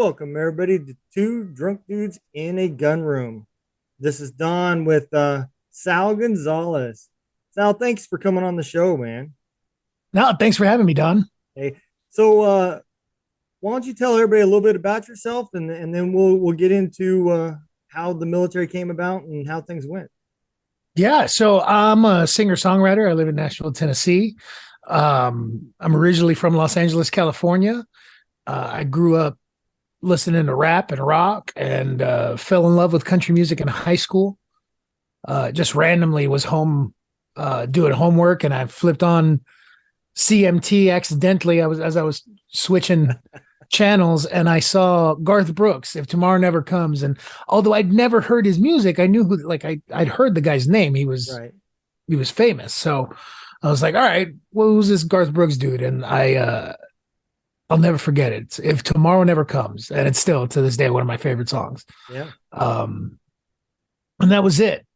Welcome everybody to Two Drunk Dudes in a Gun Room. This is Don with Sal Gonzalez. Sal, thanks for coming on the show, man. No, thanks for having me, Don. Hey, so why don't you tell everybody a little bit about yourself, and then we'll get into how the military came about and how things went. Yeah, so I'm a singer-songwriter. I live in Nashville, Tennessee. I'm originally from Los Angeles, California. I grew up listening to rap and rock and fell in love with country music in high school. Just randomly was home doing homework and I flipped on CMT accidentally. I was switching channels and I saw Garth Brooks, If Tomorrow Never Comes. And although I'd never heard his music, I knew who like I'd heard the guy's name. He was Right. he was famous. So I was like, all right, well, who's this Garth Brooks dude? And I'll never forget it. It's If Tomorrow Never Comes. And it's still to this day one of my favorite songs. Yeah. Um and that was it.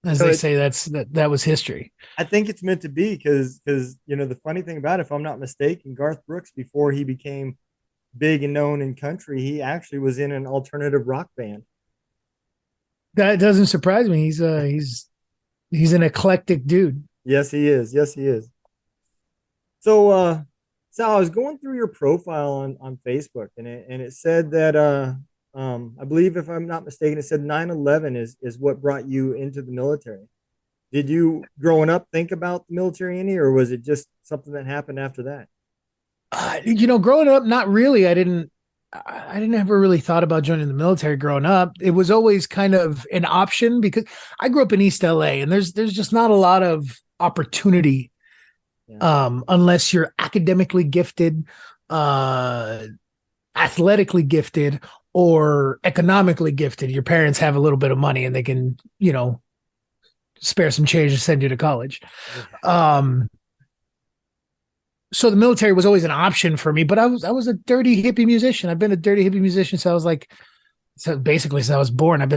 As So they it, say, that was history. I think it's meant to be because the funny thing about it, if I'm not mistaken, Garth Brooks before he became big and known in country, he actually was in an alternative rock band. That doesn't surprise me. He's an eclectic dude. Yes, he is. Yes, he is. So, Sal, I was going through your profile on Facebook, and it said that I believe if I'm not mistaken, it said 9/11 is what brought you into the military. Did you growing up think about the military any, or was it just something that happened after that? Growing up, not really. I didn't ever really thought about joining the military growing up. It was always kind of an option because I grew up in East LA and there's just not a lot of opportunity Yeah. unless you're academically gifted, uh athletically gifted, or economically gifted. Your parents have a little bit of money and they can, spare some change to send you to college. Um so the military was always an option for me, but I was a dirty hippie musician. I've been a dirty hippie musician since I was like, so basically since I was born. I've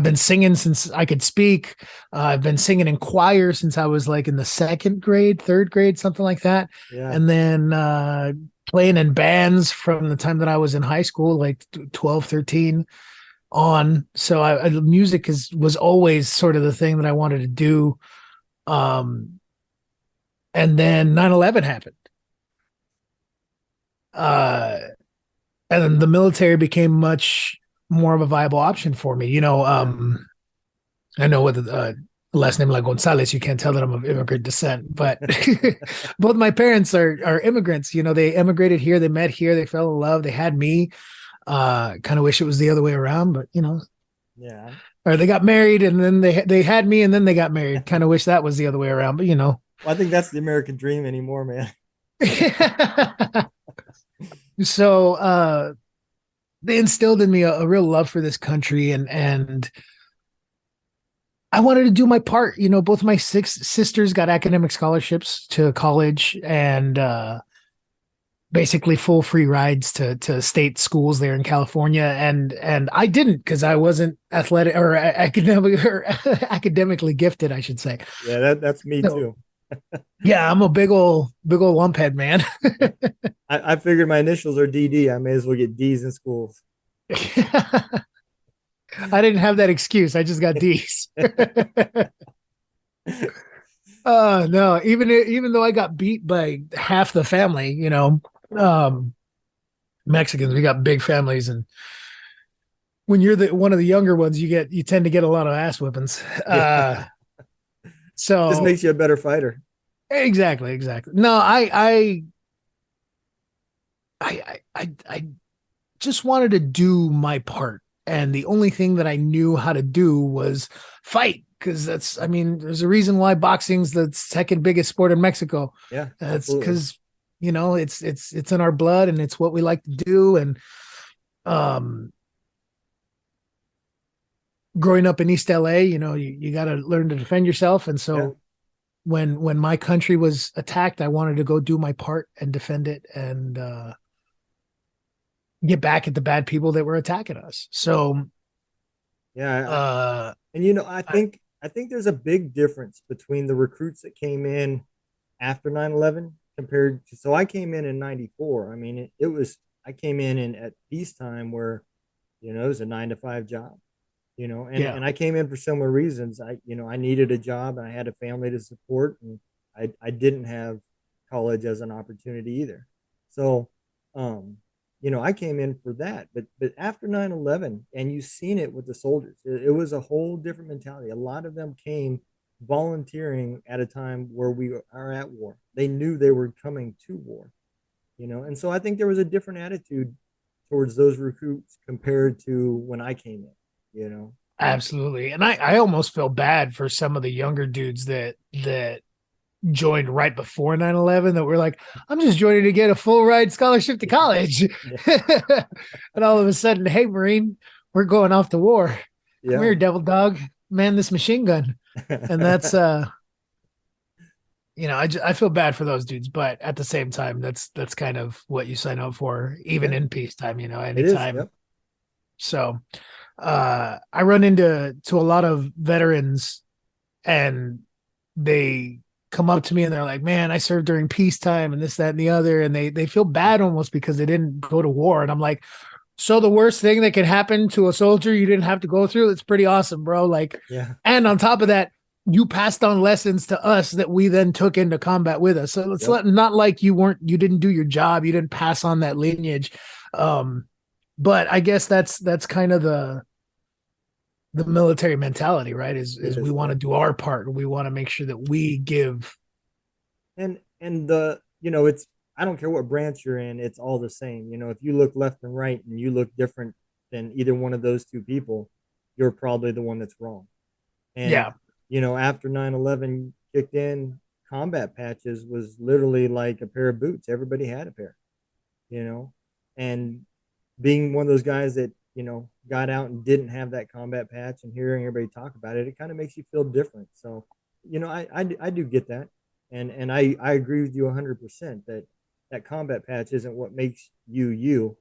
been singing since I could speak. I've been singing in choir since I was like in the second grade, third grade, something like that. Yeah. And then playing in bands from the time that I was in high school, like 12, 13 on. So music was always sort of the thing that I wanted to do. Um, and then 9/11 happened. Uh, and then the military became much more of a viable option for me. Yeah. I know with last name like Gonzalez, you can't tell that I'm of immigrant descent, but both my parents are immigrants. They immigrated here, they met here, they fell in love, they had me. Kind of wish it was the other way around, but Yeah. or they got married and then they had me and then they got married. Kind of wish that was the other way around, but Well, I think that's the American dream anymore, man. so they instilled in me a real love for this country and I wanted to do my part. Both my six sisters got academic scholarships to college and basically full free rides to state schools there in California, and I didn't because I wasn't athletic or academic or academically gifted, I should say. Yeah, that's me So too. yeah, I'm a big old lumphead, man. I figured my initials are DD. I may as well get D's in schools. I didn't have that excuse. I just got D's. No, even though I got beat by half the family, um, Mexicans, we got big families, and when you're the one of the younger ones, you tend to get a lot of ass whippings. Yeah, just So makes you a better fighter. exactly. No, I just wanted to do my part, and the only thing that I knew how to do was fight. Because I mean, there's a reason why boxing's the second biggest sport in Mexico. Yeah, That's absolutely. because it's in our blood and it's what we like to do. And um, growing up in East LA, you got to learn to defend yourself. And Yeah. so when my country was attacked, I wanted to go do my part and defend it and get back at the bad people that were attacking us. So Yeah, uh, and I think there's a big difference between the recruits that came in after 9/11 compared to, so I came in '94. I mean, it was I came in at peacetime where, it was a 9 to 5 job, Yeah, and I came in for similar reasons. I needed a job and I had a family to support, and I didn't have college as an opportunity either. So, um, I came in for that. But after 9/11, and you've seen it with the soldiers, it was a whole different mentality. A lot of them came volunteering at a time where we are at war. They knew they were coming to war, and so I think there was a different attitude towards those recruits compared to when I came in. absolutely. And I almost feel bad for some of the younger dudes that joined right before 9/11 that were like, I'm just joining to get a full ride scholarship to college. Yeah. And all of a sudden, hey, Marine, we're going off to war. Come Yeah. here, devil dog, man, this machine gun. And that's, I feel bad for those dudes, but at the same time, that's kind of what you sign up for, even Yeah, in peacetime, it is. anytime. Yep. So I run into a lot of veterans and they come up to me and they're like, man, I served during peacetime and this, that, and the other. And they feel bad almost because they didn't go to war. And I'm like, so the worst thing that could happen to a soldier you didn't have to go through, it's pretty awesome, bro. Like, Yeah. and on top of that, you passed on lessons to us that we then took into combat with us. So it's Yep. not like you didn't do your job, you didn't pass on that lineage. But I guess that's kind of the military mentality, right? Is we Yes. want to Yep. do our part. We want to make sure that we give. And it's, I don't care what branch you're in, it's all the same. If you look left and right and you look different than either one of those two people, you're probably the one that's wrong. And Yeah, after 9/11 kicked in, combat patches was literally like a pair of boots. Everybody had a pair, you know. And being one of those guys that, got out and didn't have that combat patch, and hearing everybody talk about it, it kind of makes you feel different. So, I do get that. And I agree with you 100% that that combat patch isn't what makes you you.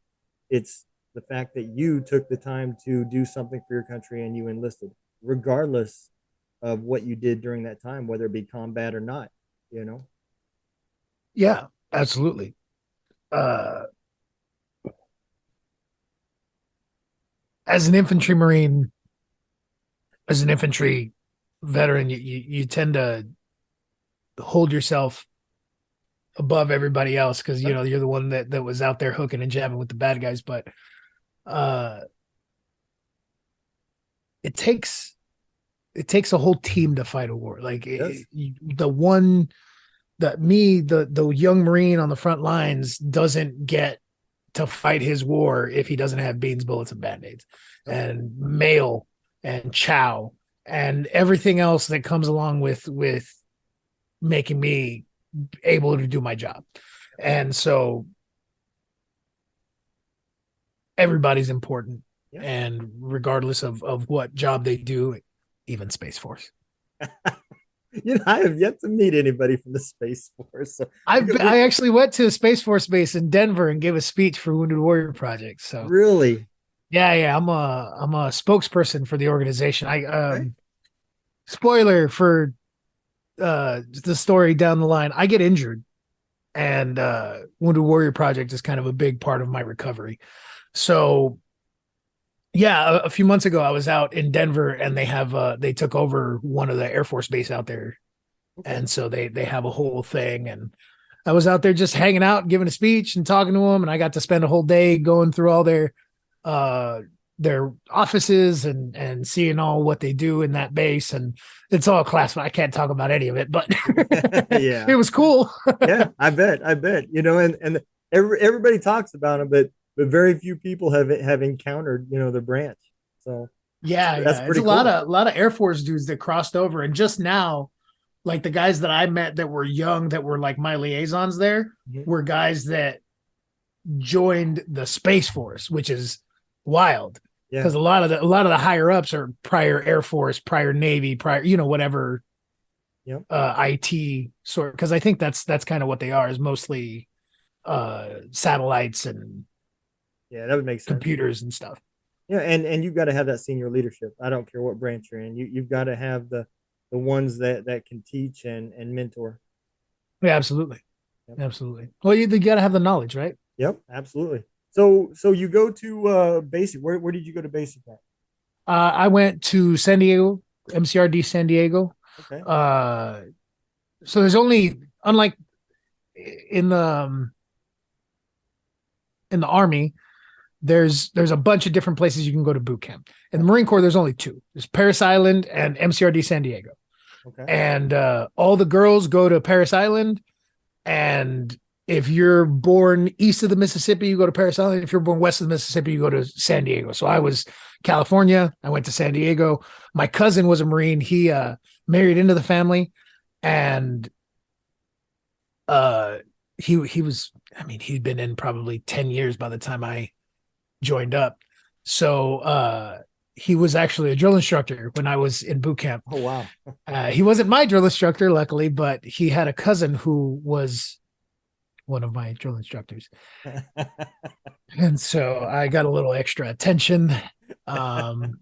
It's the fact that you took the time to do something for your country and you enlisted, regardless of what you did during that time, whether it be combat or not, you know? yeah, absolutely. Uh, as an infantry marine, as an infantry veteran, you tend to hold yourself above everybody else because Right. you're the one that was out there hooking and jabbing with the bad guys. But uh, it takes it takes a whole team to fight a war. Like Yes. the one that me the young marine on the front lines doesn't get to fight his war if he doesn't have beans, bullets, and band-aids Nope. and mail and chow and everything else that comes along with making me able to do my job. And so everybody's important, Yeah. and regardless of what job they do, even Space Force. I have yet to meet anybody from the Space Force. So I actually went to the Space Force base in Denver and gave a speech for Wounded Warrior Project. So really, yeah, I'm a spokesperson for the organization. I okay. spoiler for the story down the line. I get injured, and Wounded Warrior Project is kind of a big part of my recovery. So yeah, a few months ago I was out in Denver, and they took over one of the Air Force base out there, Okay. and so they have a whole thing. And I was out there just hanging out, giving a speech and talking to them, and I got to spend a whole day going through all uh their offices and seeing all what they do in that base. And it's all classified. I can't talk about any of it, but Yeah. it was cool. Yeah. I bet. And everybody talks about them, but very few people have encountered, the branch. So that's Yeah, it's pretty cool. a lot of Air Force dudes that crossed over. And just now, like the guys that I met that were young, that were like my liaisons there, Mhm. were guys that joined the Space Force, which is wild Yeah. because a lot of the higher ups are prior Air Force, prior Navy, prior whatever Yep. IT sort. Because I think that's kind of what they are, is mostly satellites and Yeah. That would make sense. computers and stuff. Yeah. And you've got to have that senior leadership. I don't care what branch you're in. You've got to have the ones that can teach and mentor. Yeah, absolutely, Yep. absolutely. Well, you got to have the knowledge, right? Yep. Absolutely. So you go to basic. Where did you go to basic at? I went to San Diego, MCRD San Diego. Okay. Uh, so there's only, unlike in the in the Army, there's a bunch of different places you can go to boot camp. In the Marine Corps, there's only two. There's Paris Island and MCRD San Diego. Okay. And all the girls go to Paris Island. And if you're born east of the Mississippi, you go to Paris Island. If you're born west of the Mississippi, you go to San Diego. So I was California. I went to San Diego. My cousin was a Marine. He married into the family, and uh, he was. I mean, he'd been in probably 10 years by the time I joined up. So he was actually a drill instructor when I was in boot camp. Oh wow. He wasn't my drill instructor, luckily, but he had a cousin who was one of my drill instructors. And so I got a little extra attention. Um,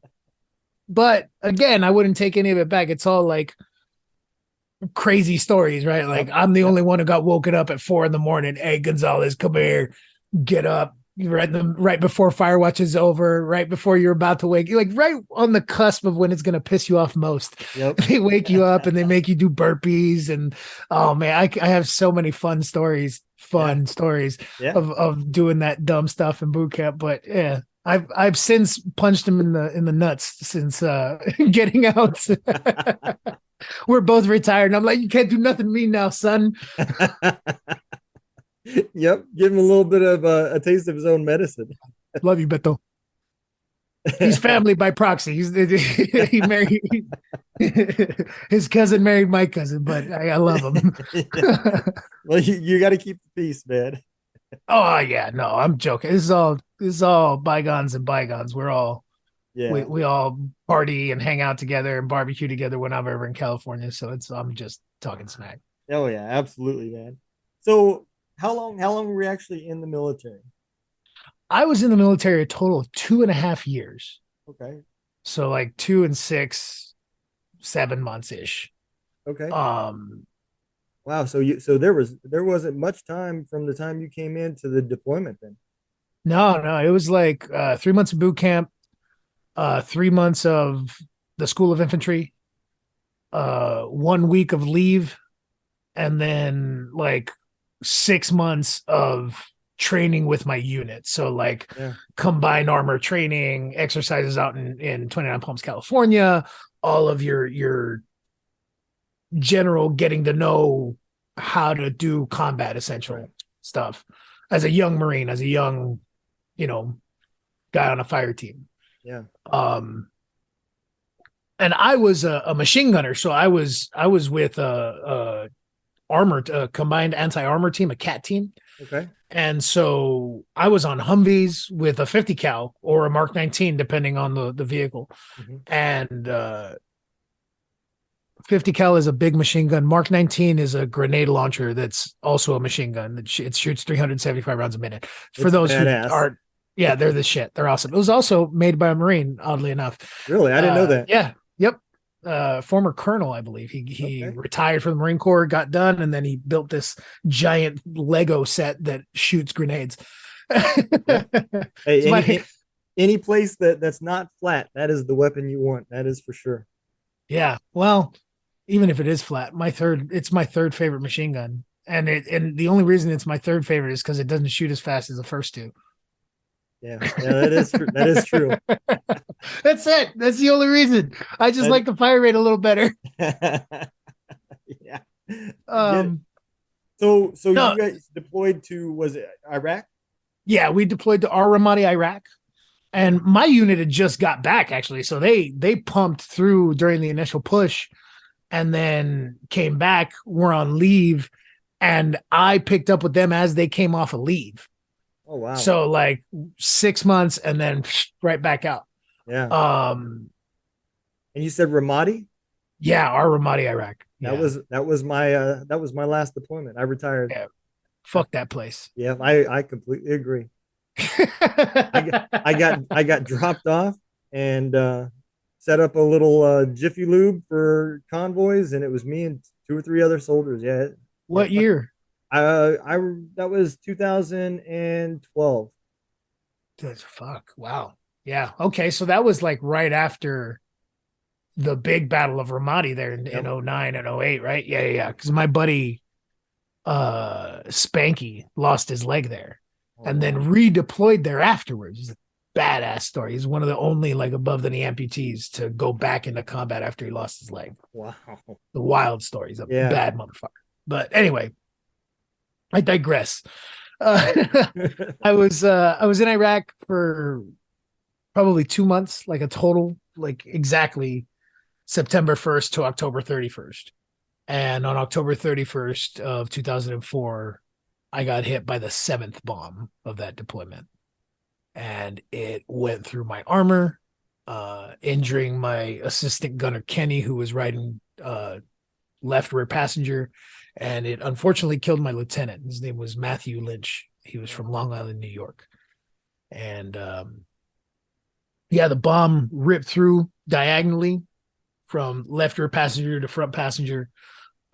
but again, I wouldn't take any of it back. It's all like crazy stories, right? Like Yep. I'm the Yep. only one who got woken up at 4 a.m. Hey, Gonzalez, come here, get up. Right before fire watch is over, right before you're about to wake, you're like right on the cusp of when it's gonna piss you off most. Yep. They wake you up and they make you do burpees, and oh man, I have so many Yeah. fun stories Yeah. of doing that dumb stuff in boot camp. But yeah, I've since punched him in the nuts since getting out. We're both retired, and I'm like, you can't do nothing to me now, son. Yep. Give him a little bit of a taste of his own medicine. Love you, Beto. He's family by proxy. He married his cousin married my cousin, but I love him. Well, you got to keep the peace, man. Oh yeah, no, I'm joking. This is all bygones and bygones. We Yeah. we all party and hang out together and barbecue together when I'm ever in California. So I'm just talking smack. Oh yeah, absolutely, man. So how long were you actually in the military? I was in the military a total of 2.5 years. Okay. So like 2 and 6, 7 months ish. Okay. Um, Wow. So there wasn't much time from the time you came in to the deployment then. no, it was like 3 months of boot camp, 3 months of the School of Infantry, 1 week of leave, and then like 6 months of training with my unit. So like Yeah. combined armor training, exercises out in 29 Palms, California, all of your general getting to know how to do combat essential Right. stuff as a young Marine, as a young, you know, guy on a fire team. Yeah. Um, and I was a machine gunner, so I was with a armored combined anti-armor team, a cat team. Okay. And so I was on Humvees with a 50 cal or a Mark 19, depending on the vehicle. Hmm. And 50 cal is a big machine gun. Mark 19 is a grenade launcher that's also a machine gun. It shoots 375 rounds a minute. For It's those who badass. aren't, yeah, they're the shit. They're awesome. It was also made by a Marine, oddly enough. Really, I didn't know that. Yeah, yep. Former colonel, I believe. He Okay. retired from the Marine Corps, got done, and then he built this giant Lego set that shoots grenades. Yeah. Hey, It's my any place that's not flat, that is the weapon you want. That is for sure. yeah. Well, even if it is flat, it's my third favorite machine gun. And the only reason it's my third favorite is because it doesn't shoot as fast as the first two. Yeah. Yeah, that is true. That is true. That's it. That's the only reason. I just That, like the fire rate a little better. yeah. Yeah. Um, So you no, guys deployed to, was it Iraq? yeah, we deployed to Ramadi, Iraq, and my unit had just got back actually. So they pumped through during the initial push, and then came back. We're on leave, and I picked up with them as they came off of leave. Oh wow. So like 6 months, and then right back out. Yeah. Um, And you said Ramadi? yeah, our Ramadi, Iraq. That Yeah, was that was my last deployment. I retired. yeah. Fuck that place. Yeah, I completely agree. I got dropped off and set up a little Jiffy Lube for convoys, and it was me and two or three other soldiers. Yeah, yeah. What year? I that was 2012. Fuck. Wow. Yeah. Okay. So that was like right after the big battle of Ramadi there in Yep. 09 and '08, right? Yeah, yeah, yeah. Because my buddy Spanky lost his leg there Oh and then wow. redeployed there afterwards. It's a badass story. He's one of the only like above the knee amputees to go back into combat after he lost his leg. Wow. The wild story. He's a Yeah. bad motherfucker. But anyway, I digress. Uh, I was in Iraq for probably 2 months, like a total, like exactly September 1st to October 31st. And on October 31st of 2004, I got hit by the seventh bomb of that deployment. And it went through my armor, injuring my assistant gunner, Kenny, who was riding left rear passenger. And it unfortunately killed my lieutenant. His name was Matthew Lynch. He was from Long Island, New York. And yeah, the bomb ripped through diagonally from left rear passenger to front passenger.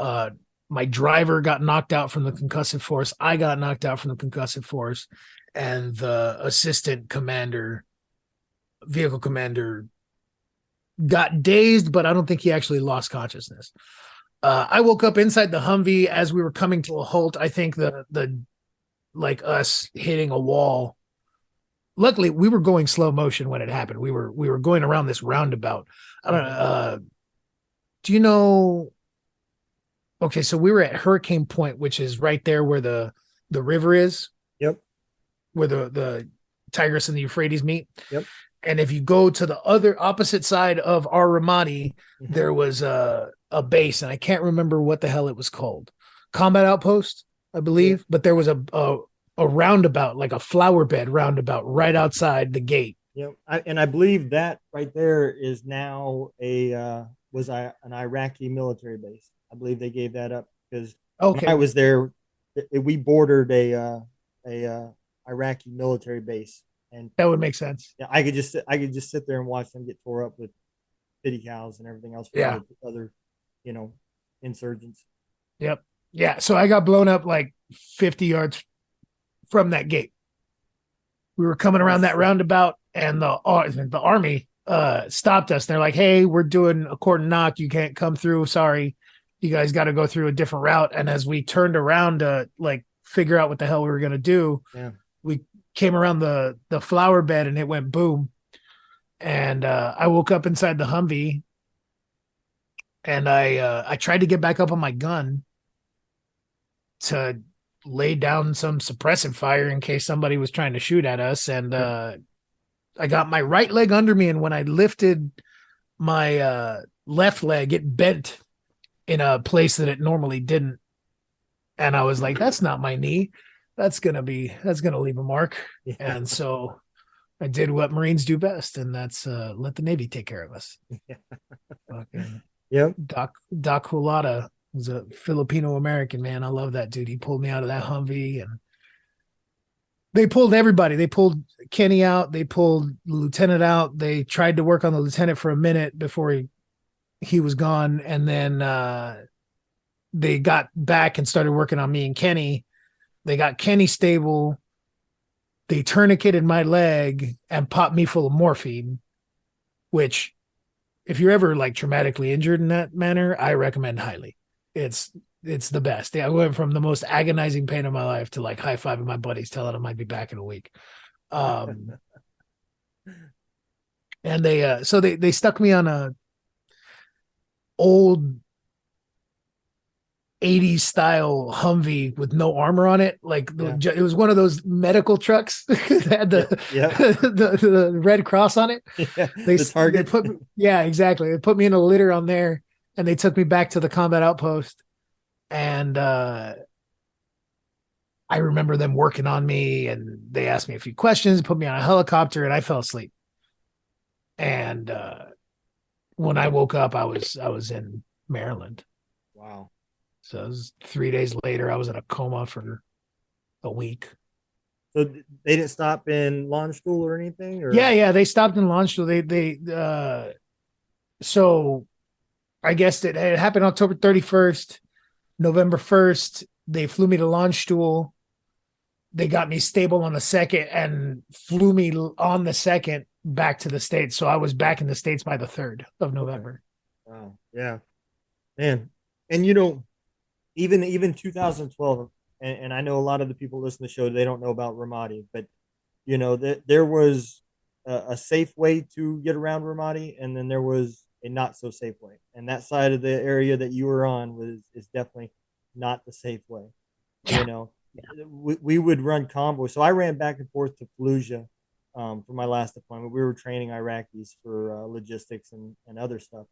Uh, my driver got knocked out from the concussive force. I got knocked out from the concussive force, and the assistant commander, vehicle commander, got dazed, but I don't think he actually lost consciousness. I woke up inside the Humvee as we were coming to a halt. I think the like us hitting a wall. Luckily, we were going slow motion when it happened. We were going around this roundabout. I don't know. Do you know? Okay, so we were at Hurricane Point, which is right there where the river is, Yep. where the Tigris and the Euphrates meet. Yep. And if you go to the other opposite side of our Ramadi, Mm-hmm. there was a base, and I can't remember what the hell it was called. Combat Outpost, I believe. Yeah. But there was a roundabout, like a flower bed roundabout, right outside the gate. Yep. And I believe that right there is now an Iraqi military base. I believe they gave that up because when I Okay, was there, we bordered a Iraqi military base, and that would make sense. yeah, I could just sit there and watch them get tore up with city cows and everything else from Yeah. other you know insurgents. Yep. Yeah. So I got blown up like 50 yards from that gate. We were coming Oh around that shit! roundabout, and the army stopped us. They're like, "Hey, we're doing a court and knock. You can't come through. Sorry, you guys got to go through a different route." And as we turned around to like figure out what the hell we were gonna do, Yeah. we came around the flower bed, and it went boom. And I woke up inside the Humvee, and I tried to get back up on my gun to lay down some suppressive fire in case somebody was trying to shoot at us. And I got my right leg under me, and when I lifted my left leg, it bent in a place that it normally didn't. And I was like, that's not my knee. That's gonna leave a mark. Yeah. And so I did what Marines do best, and that's let the Navy take care of us. Yeah. Fucking Yep. Doc Hulata was a Filipino American, man. I love that dude. He pulled me out of that Humvee, and they pulled everybody. They pulled Kenny out. They pulled the lieutenant out. They tried to work on the lieutenant for a minute before he was gone, and then they got back and started working on me and Kenny. They got Kenny stable. They tourniqueted my leg and popped me full of morphine, which, if you're ever like traumatically injured in that manner, I recommend highly. It's the best. I went from the most agonizing pain of my life to like high fiving my buddies, telling them I'd be back in a week. And they stuck me on a old 80s style Humvee with no armor on it. Like it was one of those medical trucks that had the Red Cross on it. Yeah. The target. Yeah, exactly. They put me in a litter on there, and they took me back to the combat outpost. And I remember them working on me, and they asked me a few questions, put me on a helicopter, and I fell asleep. And when I woke up, I was in Maryland. Wow. So it was 3 days later. I was in a coma for a week. So they didn't stop in launch school or anything? Or? Yeah, they stopped in launch school. So I guess it happened October 31st, November 1st. They flew me to launch school. they got me stable on the second and flew me on the second back to the States. So I was back in the States by the 3rd of Okay. November. Wow. Yeah, man. And you know, even 2012, and I know a lot of the people listening to the show, they don't know about Ramadi, but you know that there was a safe way to get around Ramadi, and then there was a not so safe way. And that side of the area that you were on was is definitely not the safe way. You Yeah. know, we would run convoys. So I ran back and forth to Fallujah for my last deployment. We were training Iraqis for logistics and other stuff,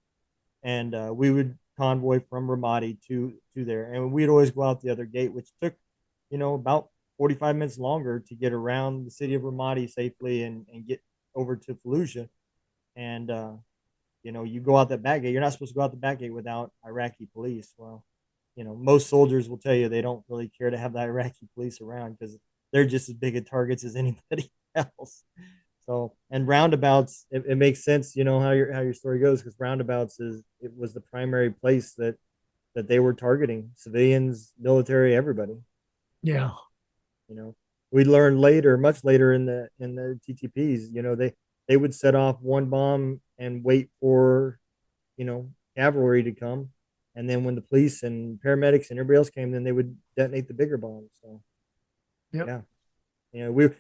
and we would convoy from Ramadi to there, and we'd always go out the other gate, which took, you know, about 45 minutes longer to get around the city of Ramadi safely and get over to Fallujah. And you know, you go out that back gate. You're not supposed to go out the back gate without Iraqi police. Well, you know, most soldiers will tell you they don't really care to have the Iraqi police around because they're just as big at targets as anybody else. So, and roundabouts, it makes sense, you know, how your story goes, because roundabouts is it was the primary place that they were targeting civilians, military, everybody. Yeah. You know, we learned later, much later in the TTPs, you know, they would set off one bomb and wait for, you know, cavalry to come, and then when the police and paramedics and everybody else came, then they would detonate the bigger bombs. So Yep. yeah, you know, we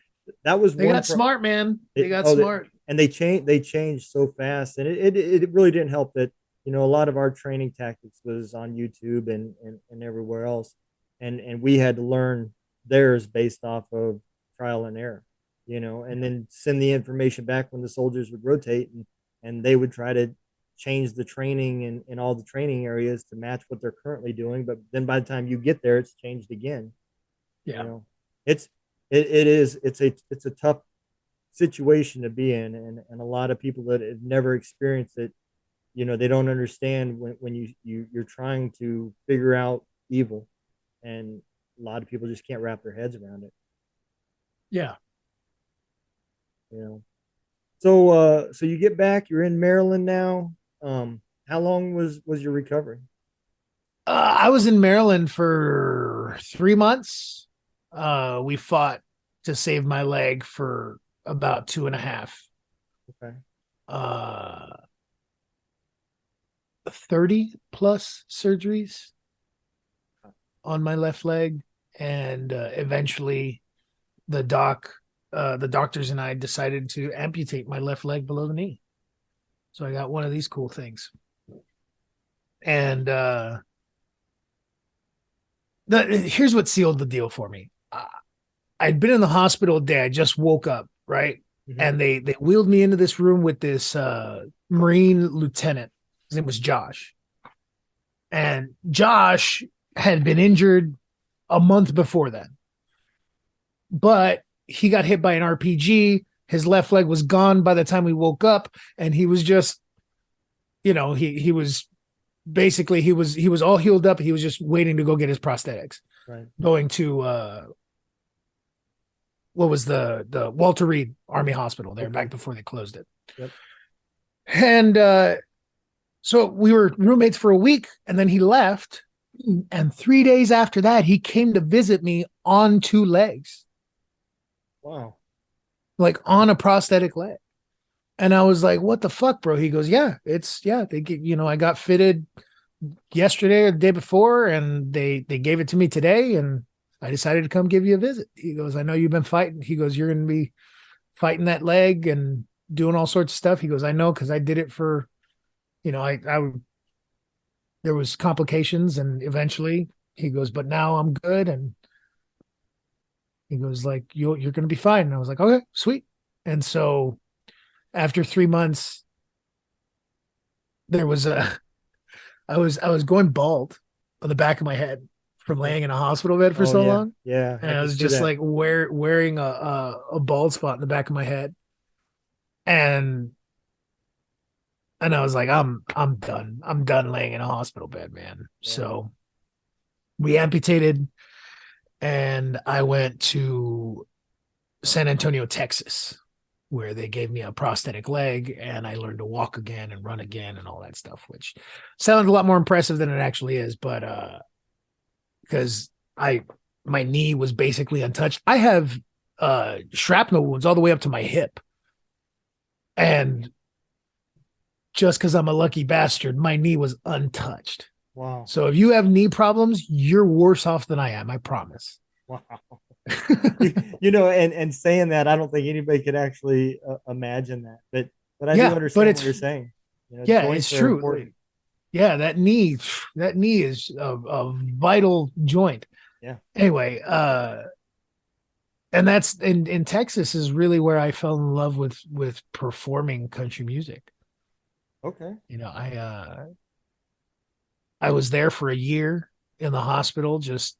that was They one got pro. smart, man. They got Oh, smart. and they changed so fast, and it really didn't help that, you know, a lot of our training tactics was on YouTube and everywhere else, and we had to learn theirs based off of trial and error, you know, and then send the information back when the soldiers would rotate, and they would try to change the training in all the training areas to match what they're currently doing, but then by the time you get there, it's changed again. You Yeah. know, it's it's a tough situation to be in, and a lot of people that have never experienced it, you know, they don't understand when you're trying to figure out evil, and a lot of people just can't wrap their heads around it, Yeah. you know. So so you get back, you're in Maryland now. How long was your recovery? I was in Maryland for 3 months. We fought to save my leg for about 2.5. Okay. 30 plus surgeries on my left leg. And eventually the doctors and I decided to amputate my left leg below the knee. So I got one of these cool things. And here's what sealed the deal for me. I'd been in the hospital a day. I just woke up, right? Mm-hmm. And they wheeled me into this room with this Marine lieutenant. His name was Josh. And Josh had been injured a month before then. But he got hit by an RPG. His left leg was gone by the time we woke up. And he was just, you know, he was basically he was all healed up. He was just waiting to go get his prosthetics. Right. Going to what was the Walter Reed Army Hospital there, Okay. back before they closed it. Yep. And so we were roommates for a week, and then he left. And 3 days after that, he came to visit me on 2 legs, Wow. like on a prosthetic leg. And I was like, "What the fuck, bro?" He goes, "Yeah, they get, you know, I got fitted yesterday or the day before, and they gave it to me today, and I decided to come give you a visit." He goes, "I know you've been fighting." He goes, "You're going to be fighting that leg and doing all sorts of stuff." He goes, "I know, because I did it for, you know, I there was complications, and eventually," he goes, "but now I'm good." And he goes, like, you're going to be fine. And I was like, "Okay, sweet." And so after 3 months, there was a I was going bald on the back of my head from Okay. laying in a hospital bed for Oh so yeah, long. yeah, And I I can was see just that. like wearing a bald spot in the back of my head. And I was like, I'm done. I'm done laying in a hospital bed, man. Yeah. So we amputated, and I went to San Antonio, Texas, where they gave me a prosthetic leg, and I learned to walk again and run again and all that stuff, which sounded a lot more impressive than it actually is. But because I my knee was basically untouched. I have shrapnel wounds all the way up to my hip. And just because I'm a lucky bastard, my knee was untouched. Wow. So if you have knee problems, you're worse off than I am. I promise. Wow. And saying that, I don't think anybody could actually imagine that. But I do Yeah, but understand what it's you're saying. yeah, it's Joints are true. important. Yeah, that knee is a vital joint. Yeah. Anyway, and that's in Texas is really where I fell in love with performing country music. Okay. You know, I was there for a year in the hospital, just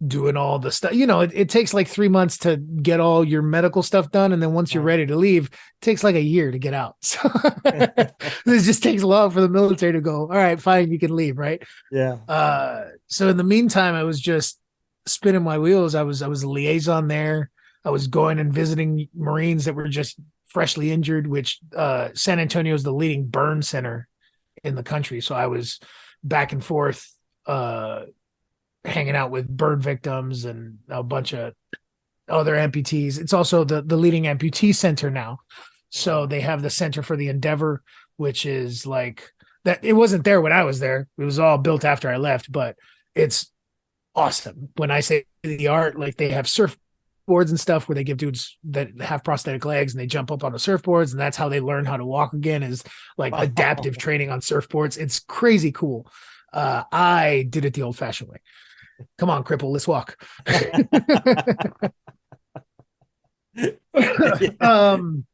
doing all the stuff. You know, it takes like 3 months to get all your medical stuff done. And then once you're Uh, ready to leave, it takes like a year to get out. So this just takes a lot for the military to go, all right, fine, you can leave. Right. yeah. So in the meantime, I was just spinning my wheels. I was a liaison there. I was going and visiting Marines that were just freshly injured, which San Antonio is the leading burn center in the country. So I was back and forth hanging out with burn victims and a bunch of other amputees. It's also the leading amputee center now. So Wow. they have the Center for the Endeavor, which is like that. It wasn't there when I was there. It was all built after I left, but it's awesome. When I say the art, like they have surfboards and stuff where they give dudes that have prosthetic legs and they jump up on the surfboards, and that's how they learn how to walk again, is like adaptive Wow. training on surfboards. It's crazy cool. I did it the old fashioned way. Come on, cripple, let's walk. Yeah. um,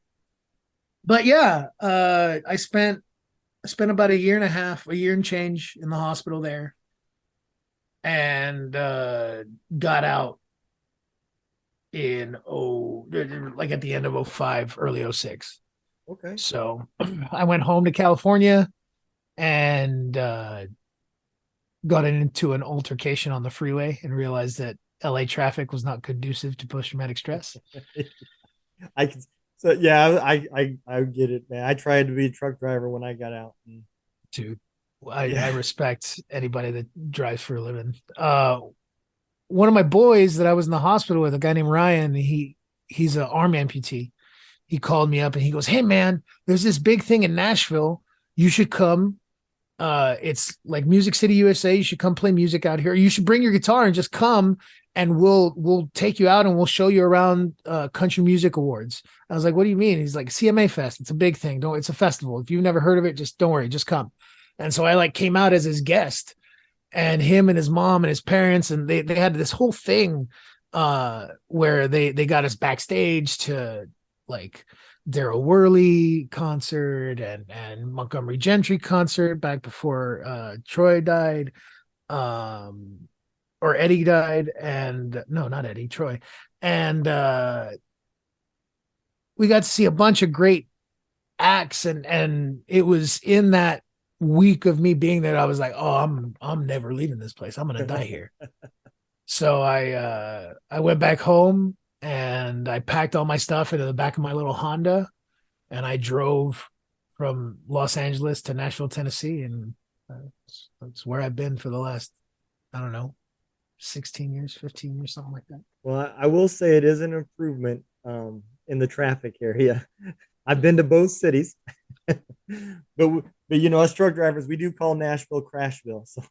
but yeah, I spent about a year and a half, a year and change in the hospital there, and got out in like at the end of '05, early '06. Okay. So I went home to California and got into an altercation on the freeway and realized that LA traffic was not conducive to post traumatic stress. I can. So yeah, I get it, man. I tried to be a truck driver when I got out. And, Dude, I yeah. respect anybody that drives for a living. One of my boys that I was in the hospital with, a guy named Ryan, he's an arm amputee. He called me up and he goes, "Hey man, there's this big thing in Nashville. You should come. It's like Music City, USA. You should come play music out here. You should bring your guitar and just come, and we'll take you out and we'll show you around country music awards." I was like, "What do you mean?" He's like, "CMA Fest. It's a big thing. Don't It's a festival. If you've never heard of it, just don't worry, just come." And so I like came out as his guest, and him and his mom and his parents, and they had this whole thing where they got us backstage to like Daryl Worley concert and Montgomery Gentry concert back before Troy died, um, or Eddie died, and no, not Eddie, Troy, and we got to see a bunch of great acts, and it was in that week of me being there, I was like, oh, I'm never leaving this place. I'm gonna die here. So I went back home and I packed all my stuff into the back of my little Honda and I drove from Los Angeles to Nashville, Tennessee, and that's where I've been for the last, I don't know, 16 years, 15 years, something like that. Well, I will say it is an improvement in the traffic area. I've been to both cities, but us truck drivers, we do call Nashville Crashville. So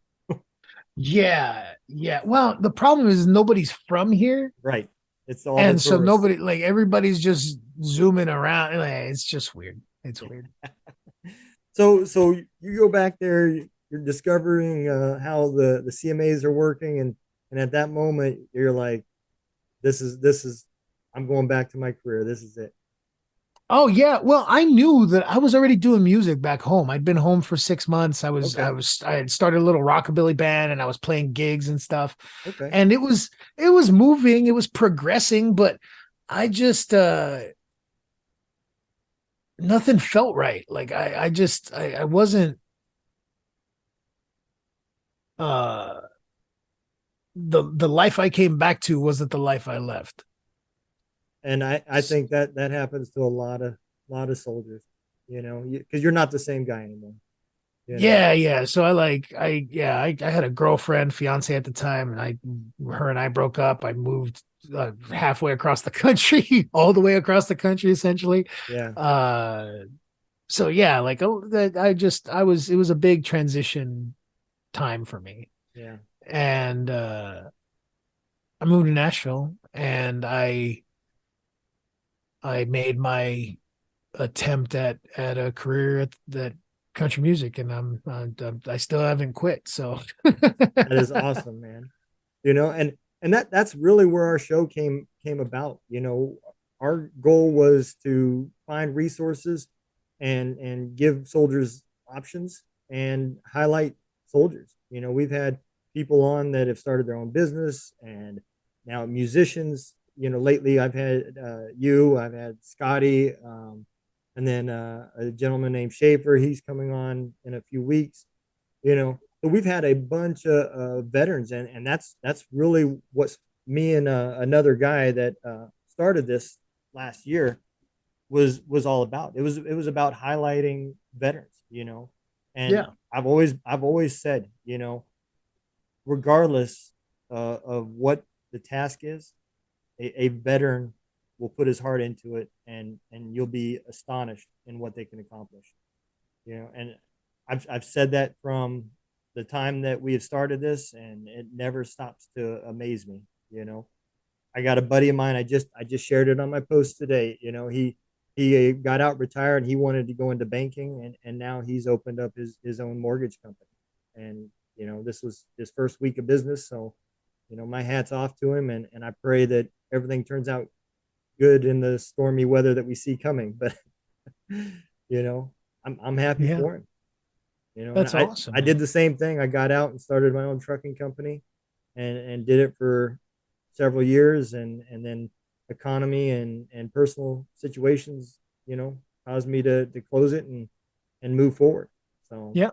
Yeah, yeah. Well, the problem is nobody's from here, right, it's all the and so tourists. nobody, like, everybody's just zooming around. Like, it's just weird. It's weird. So you go back there, you're discovering how the CMAs are working, and at that moment you're like, this is I'm going back to my career. This is it. Oh yeah. Well, I knew that I was already doing music back home. I'd been home for 6 months. Okay. I had started a little rockabilly band and I was playing gigs and stuff. Okay. And it was moving, it was progressing, but I just nothing felt right. Like I wasn't uh the life I came back to wasn't the life I left. And I think that happens to a lot of soldiers, because you're not the same guy anymore. you know. Yeah. So I had a girlfriend, fiance at the time, and her and I broke up. I moved halfway across the country, all the way across the country, essentially. Yeah, Uh, so yeah, like it was a big transition time for me. yeah, And I moved to Nashville, and I made my attempt at a career at that country music, and I still haven't quit. So that is awesome, man. You know, and that's really where our show came about. You know, our goal was to find resources and give soldiers options and highlight soldiers. You know, we've had people on that have started their own business and now musicians. You know, lately I've had I've had Scotty, and then a gentleman named Schaefer. He's coming on in a few weeks. You know, so we've had a bunch of veterans, and that's really what's me and another guy that started this last year was all about. It was about highlighting veterans, you know. And yeah, I've always said, you know, regardless of what the task is, a veteran will put his heart into it, and you'll be astonished in what they can accomplish. You know, and I've said that from the time that we have started this, and it never stops to amaze me. You know, I got a buddy of mine. I just shared it on my post today. You know, he got out, retired, and he wanted to go into banking, and now he's opened up his own mortgage company. And you know, this was his first week of business, so you know, my hat's off to him, and I pray that everything turns out good in the stormy weather that we see coming. But you know, I'm happy yeah. for him. You know, and That's I awesome, I did man. the same thing. I got out and started my own trucking company, and did it for several years, and then economy and personal situations, you know, caused me to close it and move forward. So, Yeah,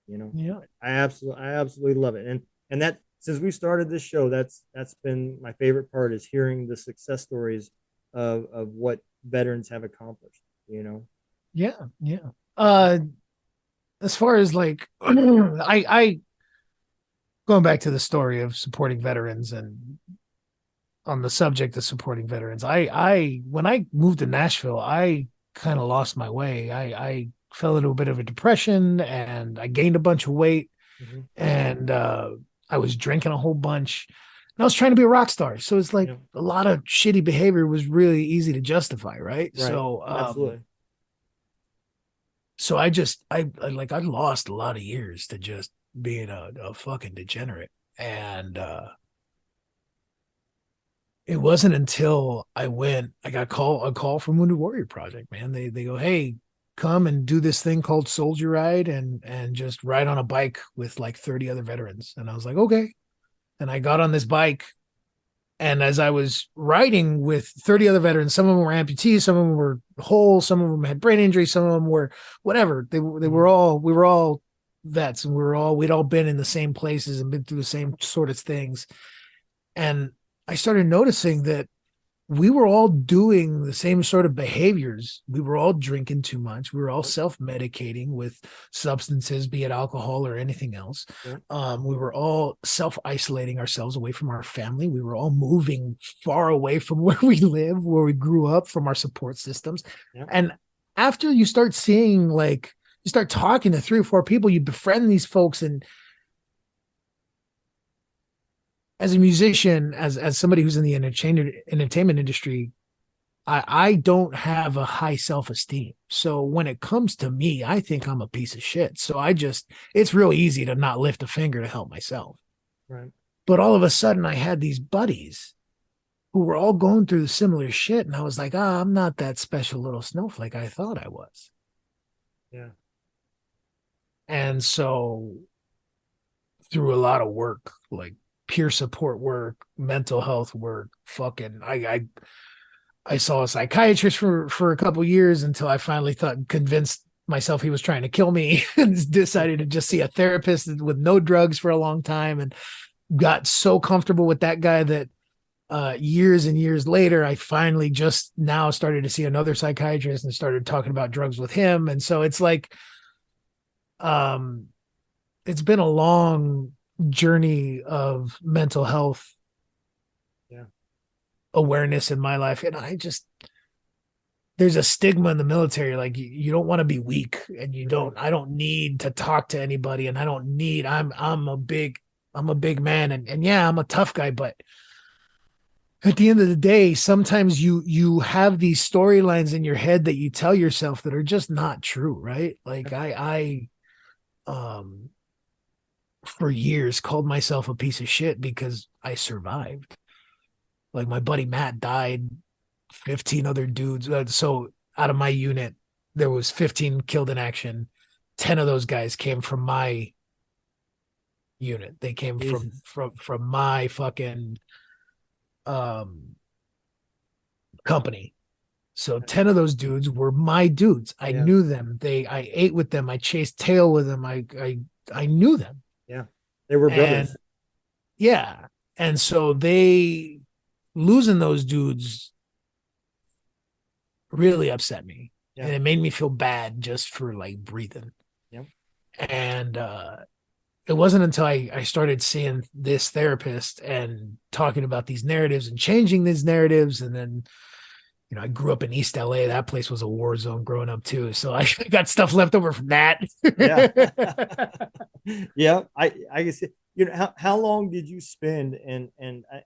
you know, yeah, I absolutely love it. And that since we started this show, that's been my favorite part, is hearing the success stories of what veterans have accomplished, you know. yeah. Uh, as far as like, I going back to the story of supporting veterans and on the subject of supporting veterans, I when I moved to Nashville, I kind of lost my way. I fell into a bit of a depression, and I gained a bunch of weight, Mm-hmm. and I was drinking a whole bunch. And I was trying to be a rock star. So it's like Yeah, a lot of shitty behavior was really easy to justify, right? right. Absolutely. So I lost a lot of years to just being a fucking degenerate. And it wasn't until I got a call from Wounded Warrior Project, man. They go, hey, come and do this thing called Soldier Ride, and just ride on a bike with like 30 other veterans. And I was like, okay. And I got on this bike, and as I was riding with 30 other veterans, some of them were amputees, some of them were whole, some of them had brain injuries, some of them were whatever. They were Mm-hmm. all we were all vets, and we'd all been in the same places and been through the same sort of things. And I started noticing that we were all doing the same sort of behaviors. We were all drinking too much. We were all Yep. self-medicating with substances, be it alcohol or anything else. Yep. We were all self-isolating ourselves away from our family. We were all moving far away from where we live, where we grew up, from our support systems. Yep. And after you start seeing, like, you start talking to three or four people, you befriend these folks, and as a musician, as somebody who's in the entertainment industry, I don't have a high self esteem. So when it comes to me, I think I'm a piece of shit. So it's real easy to not lift a finger to help myself. Right. But all of a sudden, I had these buddies who were all going through similar shit. And I was like, I'm not that special little snowflake I thought I was. Yeah. And so through a lot of work, like peer support work, mental health work, fucking, I saw a psychiatrist for a couple years until I finally convinced myself he was trying to kill me, and decided to just see a therapist with no drugs for a long time, and got so comfortable with that guy that years and years later, I finally just now started to see another psychiatrist and started talking about drugs with him. And so it's like um, it's been a long journey of mental health Yeah. awareness in my life. And there's a stigma in the military. Like you don't want to be weak and For sure. I don't need to talk to anybody. And I'm a big man. And yeah, I'm a tough guy, but at the end of the day, sometimes you have these storylines in your head that you tell yourself that are just not true, right? Like um for years called myself a piece of shit because I survived. Like my buddy Matt died, 15 other dudes. So out of my unit, there was 15 killed in action. 10 of those guys came from my unit. They came Jesus. from my fucking um company. So 10 of those dudes were my dudes. I Yeah. knew them. I ate with them. I chased tail with them. I knew them. Yeah. They were And brothers. yeah. And so they losing those dudes really upset me. Yeah. And it made me feel bad just for like breathing. Yeah. And it wasn't until I started seeing this therapist and talking about these narratives and changing these narratives. And then, I grew up in East LA. That place was a war zone growing up too. So I got stuff left over from that. Yeah. Yeah. I guess, how long did you spend? And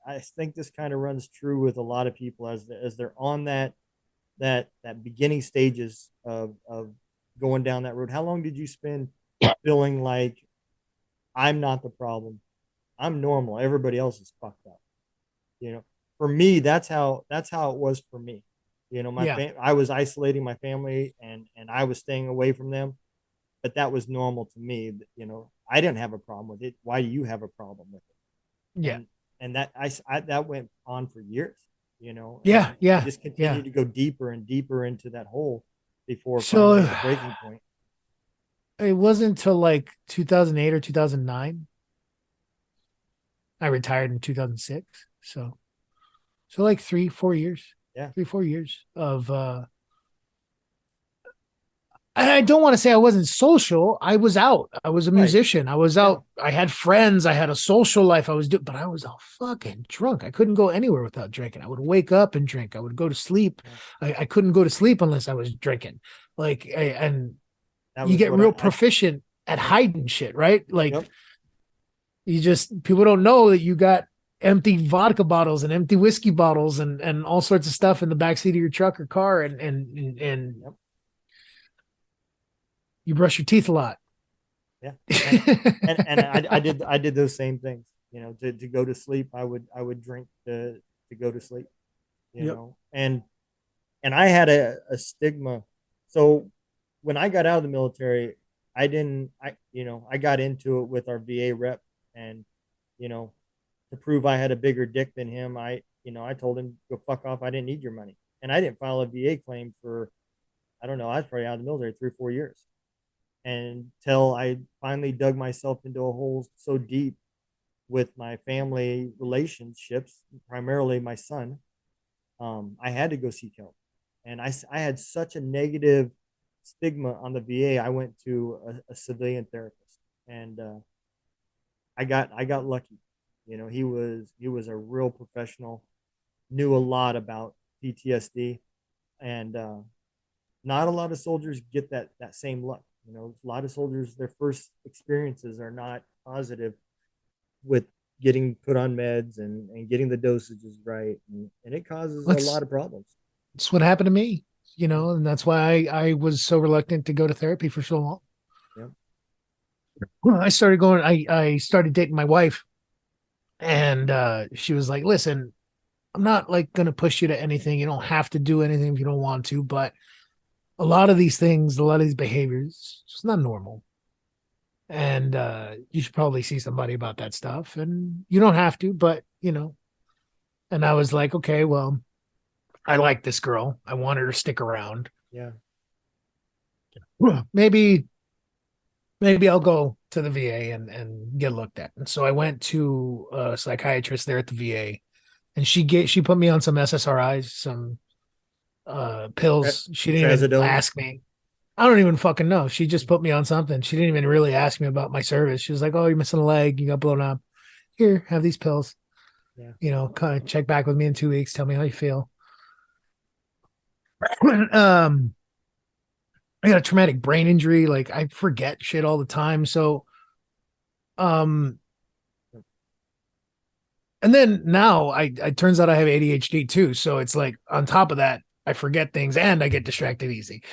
I think this kind of runs true with a lot of people as they're on that beginning stages of going down that road. How long did you spend feeling like I'm not the problem? I'm normal. Everybody else is fucked up. For me, that's how it was for me. Yeah. I was isolating my family, and I was staying away from them, but that was normal to me. I didn't have a problem with it. Why do you have a problem with it? Yeah. And that went on for years. And Yeah. I Yeah. just Yeah. continued to go deeper and deeper into that hole before finally So at a breaking point. it wasn't until like 2008 or 2009. I retired in 2006. So like 3, 4 years, Yeah. 3, 4 years of I don't want to say I wasn't social. I was out. I was a Right. musician. I was Yeah. out. I had friends. I had a social life. I was doing, but I was all fucking drunk. I couldn't go anywhere without drinking. I would wake up and drink. I would go to sleep. Yeah. I couldn't go to sleep unless I was drinking. And That you was get what real I proficient at yep. hiding shit, right? Like Yep. people don't know that you got empty vodka bottles and empty whiskey bottles and all sorts of stuff in the backseat of your truck or car and Yep. you brush your teeth a lot. Yeah. And I did those same things. To go to sleep, I would drink to go to sleep. Yep. And I had a stigma. So when I got out of the military, I didn't I got into it with our VA rep, and you know to prove I had a bigger dick than him, I told him go fuck off. I didn't need your money, and I didn't file a VA claim for, I don't know, I was probably out of the military 3 or 4 years, until I finally dug myself into a hole so deep with my family relationships, primarily my son. I had to go seek help. And I had such a negative stigma on the VA. I went to a civilian therapist, and I got lucky. He was a real professional, knew a lot about PTSD, and not a lot of soldiers get that same luck. A lot of soldiers, their first experiences are not positive with getting put on meds and getting the dosages right, and it causes a lot That's of problems. that's what happened to me, Yeah. and that's why I was so reluctant to go to therapy for so long. Yeah. Well, I started dating my wife, and she was like, listen, I'm not like gonna push you to anything. You don't have to do anything if you don't want to, but a lot of these things, a lot of these behaviors, it's not normal. And you should probably see somebody about that stuff. And you don't have to, but and I was like, okay, well, I like this girl. I want her to stick around. Yeah. Maybe I'll go to the VA and get looked at. And so I went to a psychiatrist there at the VA, and she put me on some SSRIs, some pills. She didn't even Trazodone. ask me. I don't even fucking know. She just put me on something. She didn't even really ask me about my service. She was like, "Oh, you're missing a leg. You got blown up. Here, have these pills. Yeah. Kind of check back with me in 2 weeks. Tell me how you feel." I got a traumatic brain injury. Like I forget shit all the time. So, um, and then now I turns out I have ADHD too. So it's like on top of that, I forget things and I get distracted easy.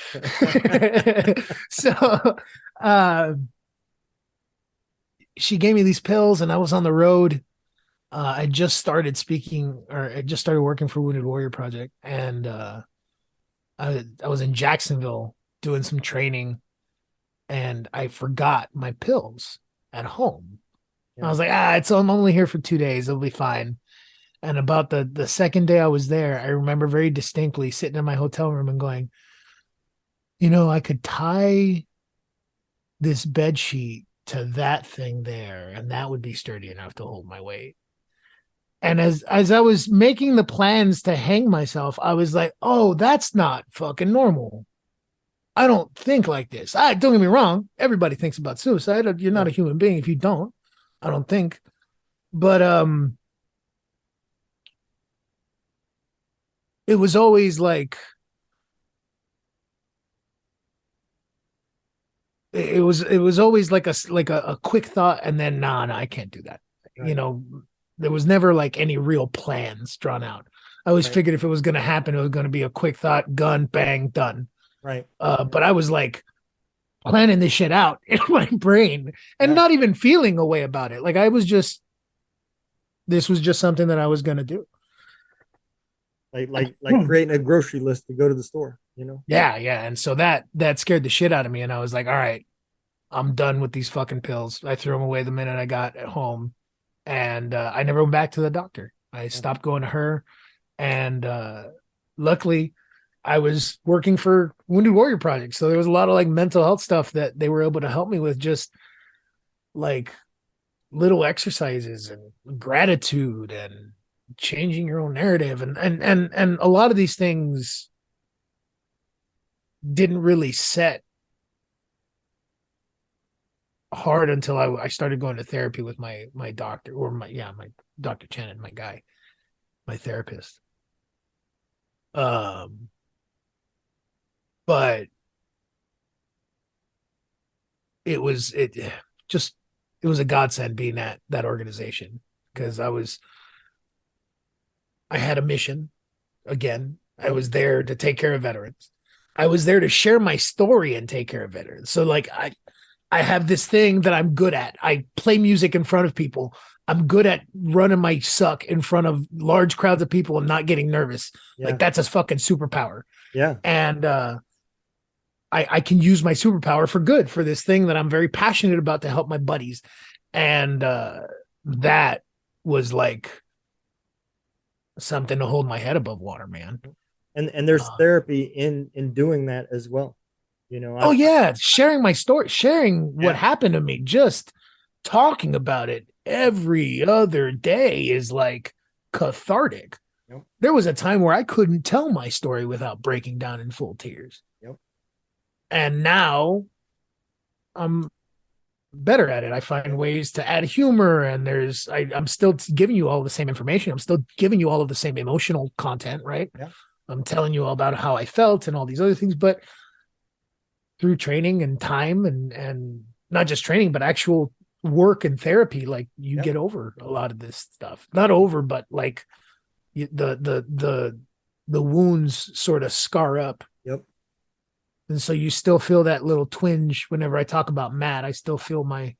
So, uh, she gave me these pills and I was on the road. I just started speaking or I just started working for Wounded Warrior Project and, I was in Jacksonville doing some training and I forgot my pills at home. I Yeah. was like, I'm only here for 2 days. It'll be fine. And about the second day I was there, I remember very distinctly sitting in my hotel room and going, I could tie this bed sheet to that thing there, and that would be sturdy enough to hold my weight. And as I was making the plans to hang myself, I was like, oh, that's not fucking normal. I don't think like this. I don't get me wrong. Everybody thinks about suicide. You're not Yeah. a human being if you don't. I don't think. But it was always like it was always like a quick thought and then nah, I can't do that. You Right. know, there was never like any real plans drawn out. I always Right. figured if it was gonna happen, it was gonna be a quick thought, gun, bang, done. Right. But I was like planning this shit out in my brain and Yeah. not even feeling a way about it. Like I was just this was just something that I was gonna do. Like creating a grocery list to go to the store, you know? Yeah, yeah. And so that scared the shit out of me. And I was like, all right, I'm done with these fucking pills. I threw them away the minute I got at home. And I never went back to the doctor. I Yeah. stopped going to her. And luckily, I was working for Wounded Warrior Project. So there was a lot of like mental health stuff that they were able to help me with, just like little exercises and gratitude and changing your own narrative. And a lot of these things didn't really set hard until I started going to therapy with my doctor or my Dr. Chen, my guy, my therapist. Um, but it just it was a godsend being at that organization Yeah. because I had a mission again. I Yep. was there to take care of veterans. I was there to share my story and take care of veterans. So like I have this thing that I'm good at. I play music in front of people. I'm good at running my suck in front of large crowds of people and not getting nervous. Like Yeah. that's a fucking superpower. Yeah. And I can use my superpower for good for this thing that I'm very passionate about to help my buddies. And that was like something to hold my head above water, man. And there's Uh, therapy in doing that as well. You know, oh yeah, sharing my story, sharing what yeah. happened to me, just talking about it every other day is like cathartic. Yep. There was a time where I couldn't tell my story without breaking down in full tears. Yep. And now I'm better at it. I find ways to add humor, and I'm still giving you all the same information. I'm still giving you all of the same emotional content, right? Yeah. I'm telling you all about how I felt and all these other things, but through training and time and not just training, but actual work and therapy, like you Yep. get over a lot of this stuff. Not over, but like the wounds sort of scar up. Yep. And so you still feel that little twinge whenever I talk about Matt. I still feel my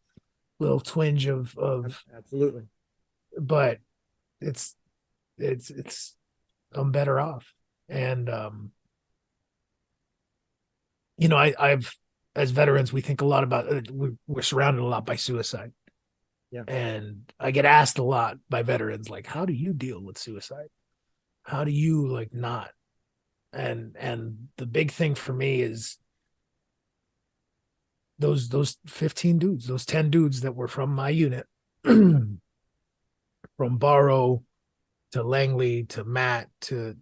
little twinge of Absolutely. but it's it's I'm better off. And I've as veterans we think a lot about we're surrounded a lot by suicide. Yeah. And I get asked a lot by veterans like, how do you deal with suicide? How do you like not? And the big thing for me is those 15 dudes, those 10 dudes that were from my unit, from Barrow to Langley to Matt to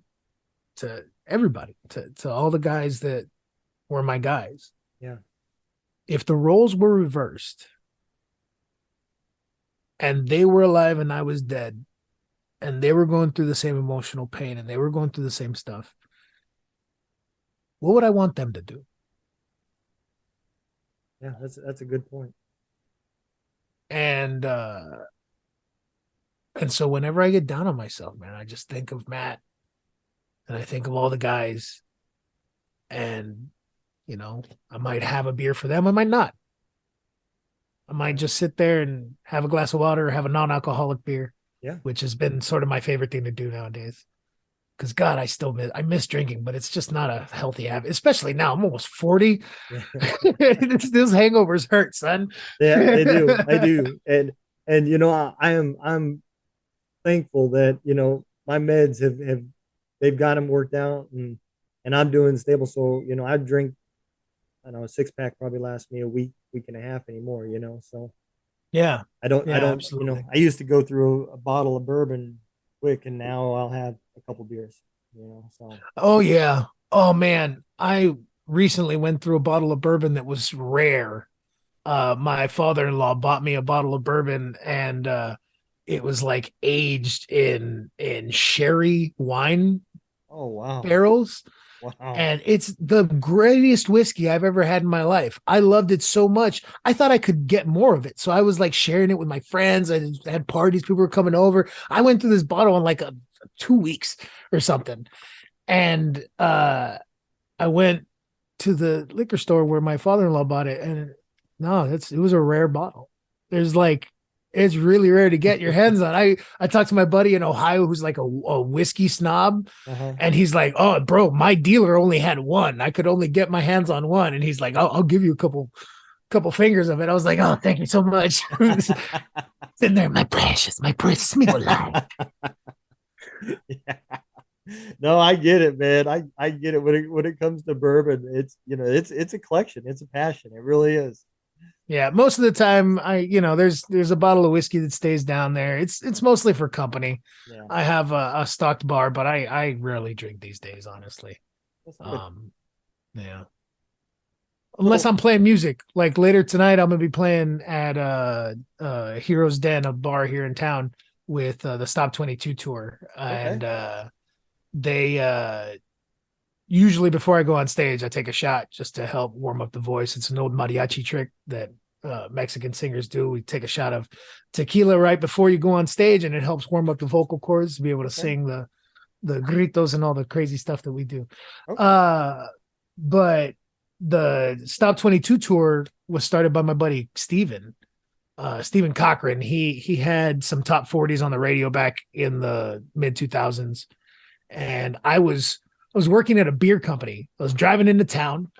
everybody, to all the guys that were my guys. Yeah. If the roles were reversed and they were alive and I was dead, and they were going through the same emotional pain and they were going through the same stuff, what would I want them to do? Yeah, that's a good point. And and so whenever I get down on myself, man, I just think of Matt and I think of all the guys, and I might have a beer for them, I might not. I might Yeah. just sit there and have a glass of water or have a non-alcoholic beer, Yeah. which has been sort of my favorite thing to do nowadays. Because God, I miss drinking, but it's just not a healthy habit, especially now. I'm almost 40. Yeah. Those hangovers hurt, son. Yeah, they do. They do. And I'm thankful that, my meds have they've got them worked out, and I'm doing stable. So, I drink, I don't know, a six pack probably lasts me a week and a half anymore, so Yeah. I Yeah, don't, absolutely. I used to go through a bottle of bourbon quick, and now I'll have a couple beers, so Oh yeah. Oh man. I recently went through a bottle of bourbon that was rare. My father-in-law bought me a bottle of bourbon, and it was like aged in sherry wine oh wow. barrels. Wow. And it's the greatest whiskey I've ever had in my life. I loved it so much. I thought I could get more of it. So I was like sharing it with my friends. I had parties, people were coming over. I went through this bottle in like 2 weeks or something. And I went to the liquor store where my father-in-law bought it, and no, it was a rare bottle. There's like it's really rare to get your hands on. I talked to my buddy in Ohio who's like a whiskey snob, Uh-huh. and he's like, "Oh, bro, my dealer only had one. I could only get my hands on one." And he's like, "I'll give you a couple fingers of it." I was like, "Oh, thank you so much." It's in there, my precious, me go lie. Yeah. No, I get it, man. I get it when it comes to bourbon. It's a collection. It's a passion. It really is. Yeah, most of the time, there's a bottle of whiskey that stays down there. It's mostly for company. Yeah. I have a stocked bar, but I rarely drink these days, honestly. That's good. Um, yeah, unless So I'm playing music. Like later tonight, I'm gonna be playing at Heroes Den, a bar here in town, with the Stop 22 tour, okay. and they usually before I go on stage, I take a shot just to help warm up the voice. It's an old mariachi trick that Mexican singers do. We take a shot of tequila right before you go on stage, and it helps warm up the vocal cords to be able to Okay. sing the gritos and all the crazy stuff that we do. Okay. Uh, but the Stop 22 tour was started by my buddy Steven. Steven Cochran. He had some top 40s on the radio back in the mid 2000s, and I was working at a beer company. I was driving into town,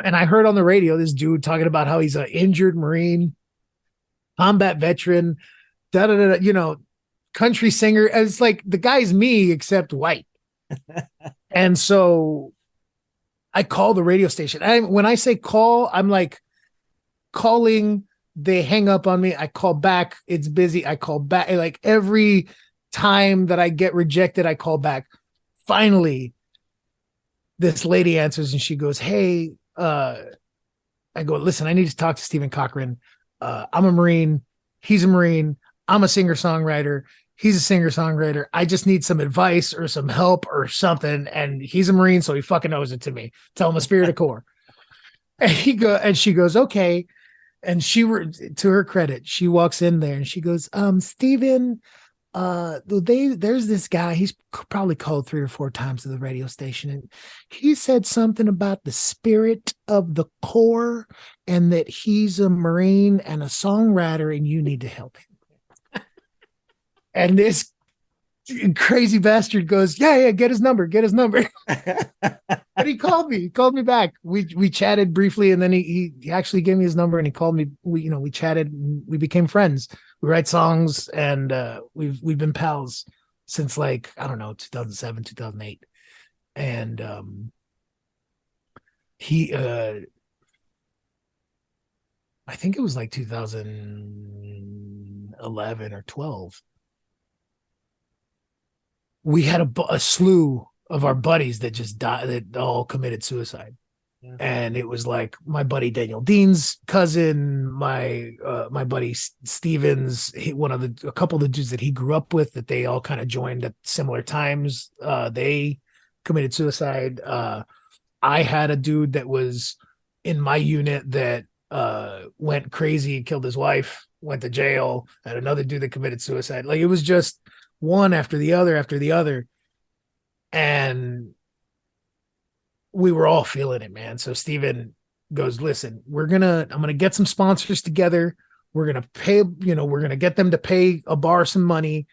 and I heard on the radio this dude talking about how he's an injured Marine, combat veteran, da da da, country singer. It's like the guy's me except white. And so I call the radio station. When I say call, I'm like calling. They hang up on me. I call back. It's busy. I call back. Like every time that I get rejected, I call back. Finally, this lady answers and she goes, "Hey, I go, listen, I need to talk to Stephen Cochran. I'm a Marine. He's a Marine. I'm a singer songwriter. He's a singer songwriter. I just need some advice or some help or something. And he's a Marine, so he fucking owes it to me. Tell him a spirit of core." And she goes, "Okay." And to her credit, she walks in there and she goes, "Stephen, there's this guy, he's probably called 3 or 4 times to the radio station, and he said something about the spirit of the Corps and that he's a Marine and a songwriter and you need to help him." And this crazy bastard goes, "Yeah, get his number." But he called me back. We chatted briefly, and then he actually gave me his number and he called me. We chatted and we became friends. We write songs, and we've been pals since, like, I don't know, 2007, 2008. And he I think it was like 2011 or 12. We had a slew of our buddies that just died, that all committed suicide. Yeah. And it was like my buddy Daniel Dean's cousin, my buddy Stevens, one of a couple of the dudes that he grew up with, that they all kind of joined at similar times. They committed suicide. I had a dude that was in my unit that went crazy, killed his wife, went to jail. I had another dude that committed suicide. Like, it was just one after the other after the other. And we were all feeling it, man. So Steven goes, listen, I'm gonna get some sponsors together. We're gonna pay, we're gonna get them to pay a bar some money,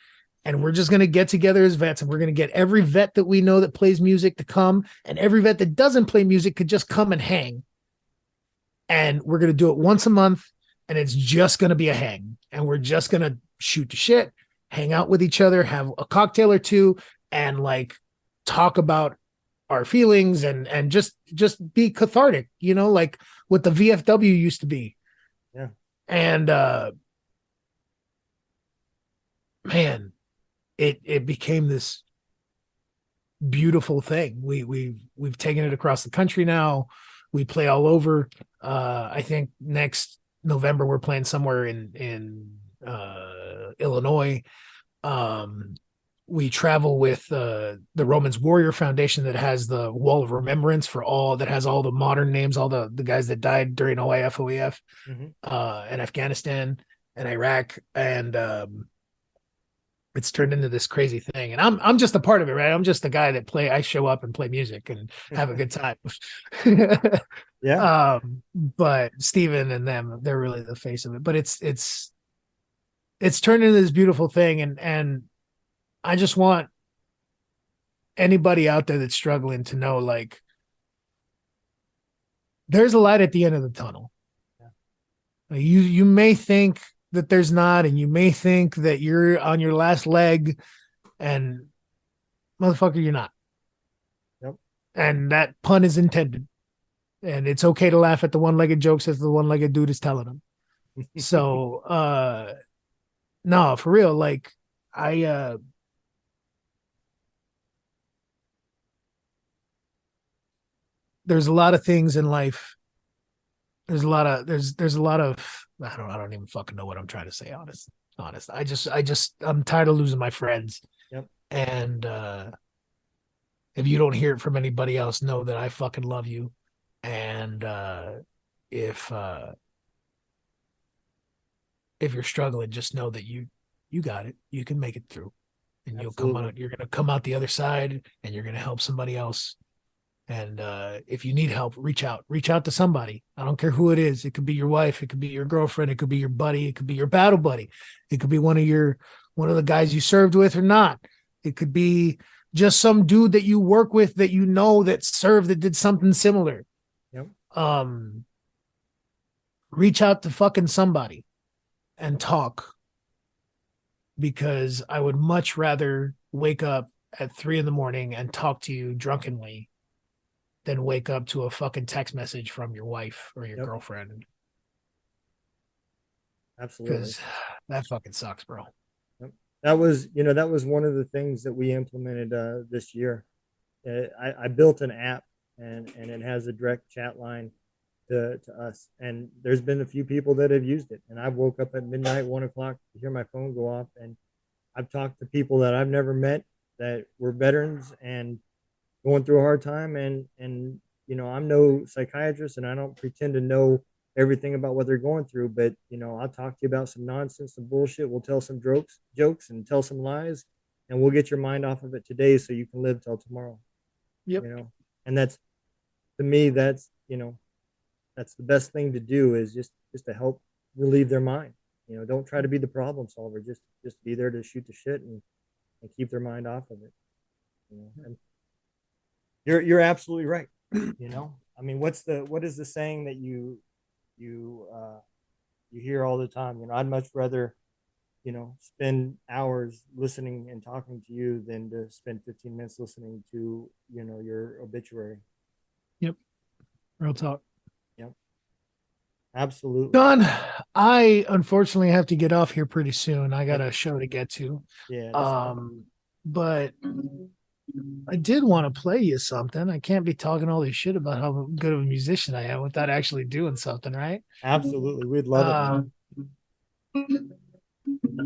and we're just gonna get together as vets, and we're gonna get every vet that we know that plays music to come, and every vet that doesn't play music could just come and hang. And we're gonna do it once a month, and it's just gonna be a hang. And we're just gonna shoot the shit, hang out with each other, have a cocktail or two, and like talk about our feelings, and just be cathartic, like what the VFW used to be. Yeah. And man, it became this beautiful thing. We've taken it across the country now. We play all over. I think next November we're playing somewhere in Illinois. We travel with the Romans Warrior Foundation that has the Wall of Remembrance that has all the modern names, all the guys that died during OIF, OEF, and Afghanistan and Iraq. And it's turned into this crazy thing. And I'm just a part of it, right? I'm just the guy that I show up and play music and have a good time. Yeah. But Steven and them, they're really the face of it. But it's turned into this beautiful thing. And I just want anybody out there that's struggling to know, like, there's a light at the end of the tunnel. Yeah. You may think that there's not, and you may think that you're on your last leg, and motherfucker, you're not. Yep. And that pun is intended. And it's okay to laugh at the one-legged jokes as the one-legged dude is telling them. So no, for real, like, there's a lot of things in life. There's a lot of I don't even fucking know what I'm trying to say, honest. I'm tired of losing my friends. Yep. And if you don't hear it from anybody else, know that I fucking love you. And if you're struggling, just know that you got it. You can make it through. And you're gonna come out the other side, and you're gonna help somebody else. And if you need help, reach out to somebody. I don't care who it is. It could be your wife. It could be your girlfriend. It could be your buddy. It could be your battle buddy. It could be one of the guys you served with or not. It could be just some dude that you work with that that served, that did something similar. Yep. Reach out to fucking somebody and talk, because I would much rather wake up at 3 a.m. and talk to you drunkenly than wake up to a fucking text message from your wife or your girlfriend. Absolutely. Because that fucking sucks, bro. Yep. That was one of the things that we implemented this year. I built an app, and it has a direct chat line to us. And there's been a few people that have used it. And I've woke up at midnight, 1 o'clock, to hear my phone go off. And I've talked to people that I've never met that were veterans and going through a hard time. And I'm no psychiatrist, and I don't pretend to know everything about what they're going through, but I'll talk to you about some nonsense, some bullshit. We'll tell some jokes and tell some lies, and we'll get your mind off of it today so you can live till tomorrow. Yep. And that's, to me, that's the best thing to do, is just to help relieve their mind. Don't try to be the problem solver. Just be there to shoot the shit and keep their mind off of it. And you're absolutely right. I mean, what is the saying that you hear all the time? I'd much rather spend hours listening and talking to you than to spend 15 minutes listening to your obituary. Yep. Real talk. Yep. Absolutely. Don, I unfortunately have to get off here pretty soon. I got a show to get to. Yeah. But I did want to play you something. I can't be talking all this shit about how good of a musician I am without actually doing something, right? Absolutely. We'd love it, man. Uh,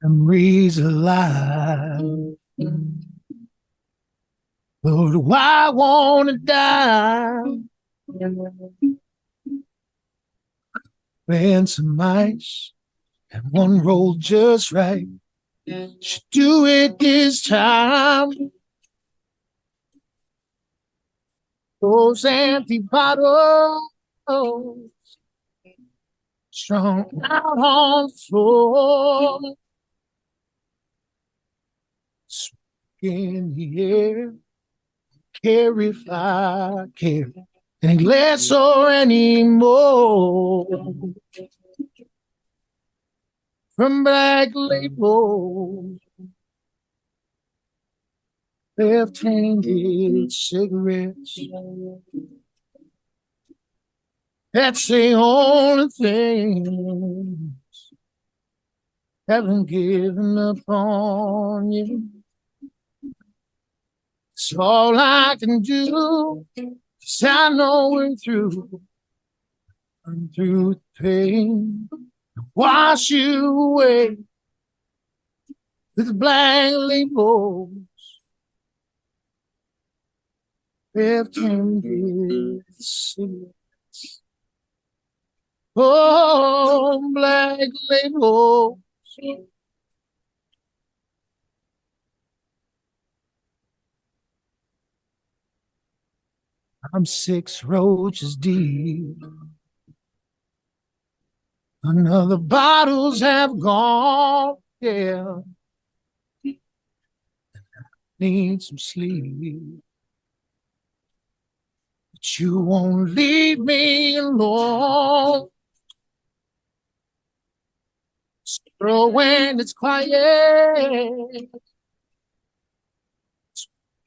Memories alive. Oh, do I want to die? And some ice and one roll just right. Should do it this time. Those empty bottles strung out on the floor. Smoke in the air. Care if I care any less or any more. From black labels, left-handed cigarettes. That's the only thing. Haven't given up on you. It's all I can do. 'Cause I know we're through. I'm through the pain. Wash you away with blank labels. Left-handed cigarettes. Oh, black labels. I'm 6 roaches deep. Another bottles have gone. Yeah, need some sleep. But you won't leave me alone. Girl, when it's quiet,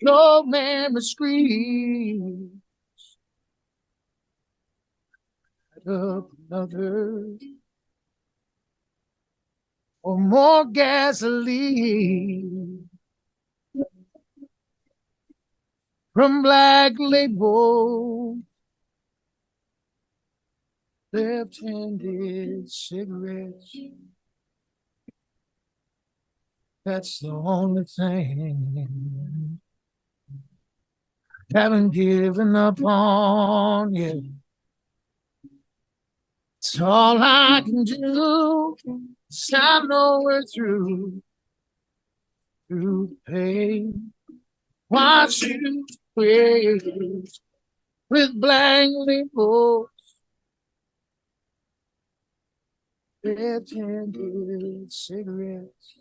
your memory screams. Up another or more gasoline from black label, left-handed cigarettes. That's the only thing. Haven't given up on you. It's all I can do. I know we're through the pain. Watch you wait with blank labels, left-handed cigarettes.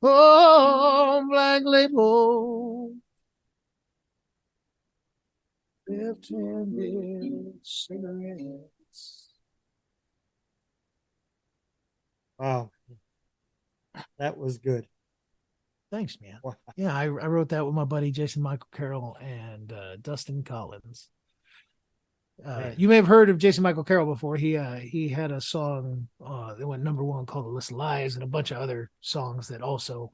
Oh, blank label, left-handed cigarettes. Wow. That was good. Thanks, man. Wow. Yeah, I wrote that with my buddy Jason Michael Carroll and Dustin Collins. You may have heard of Jason Michael Carroll before. He had a song that went #1 called "The List of Lies" and a bunch of other songs that also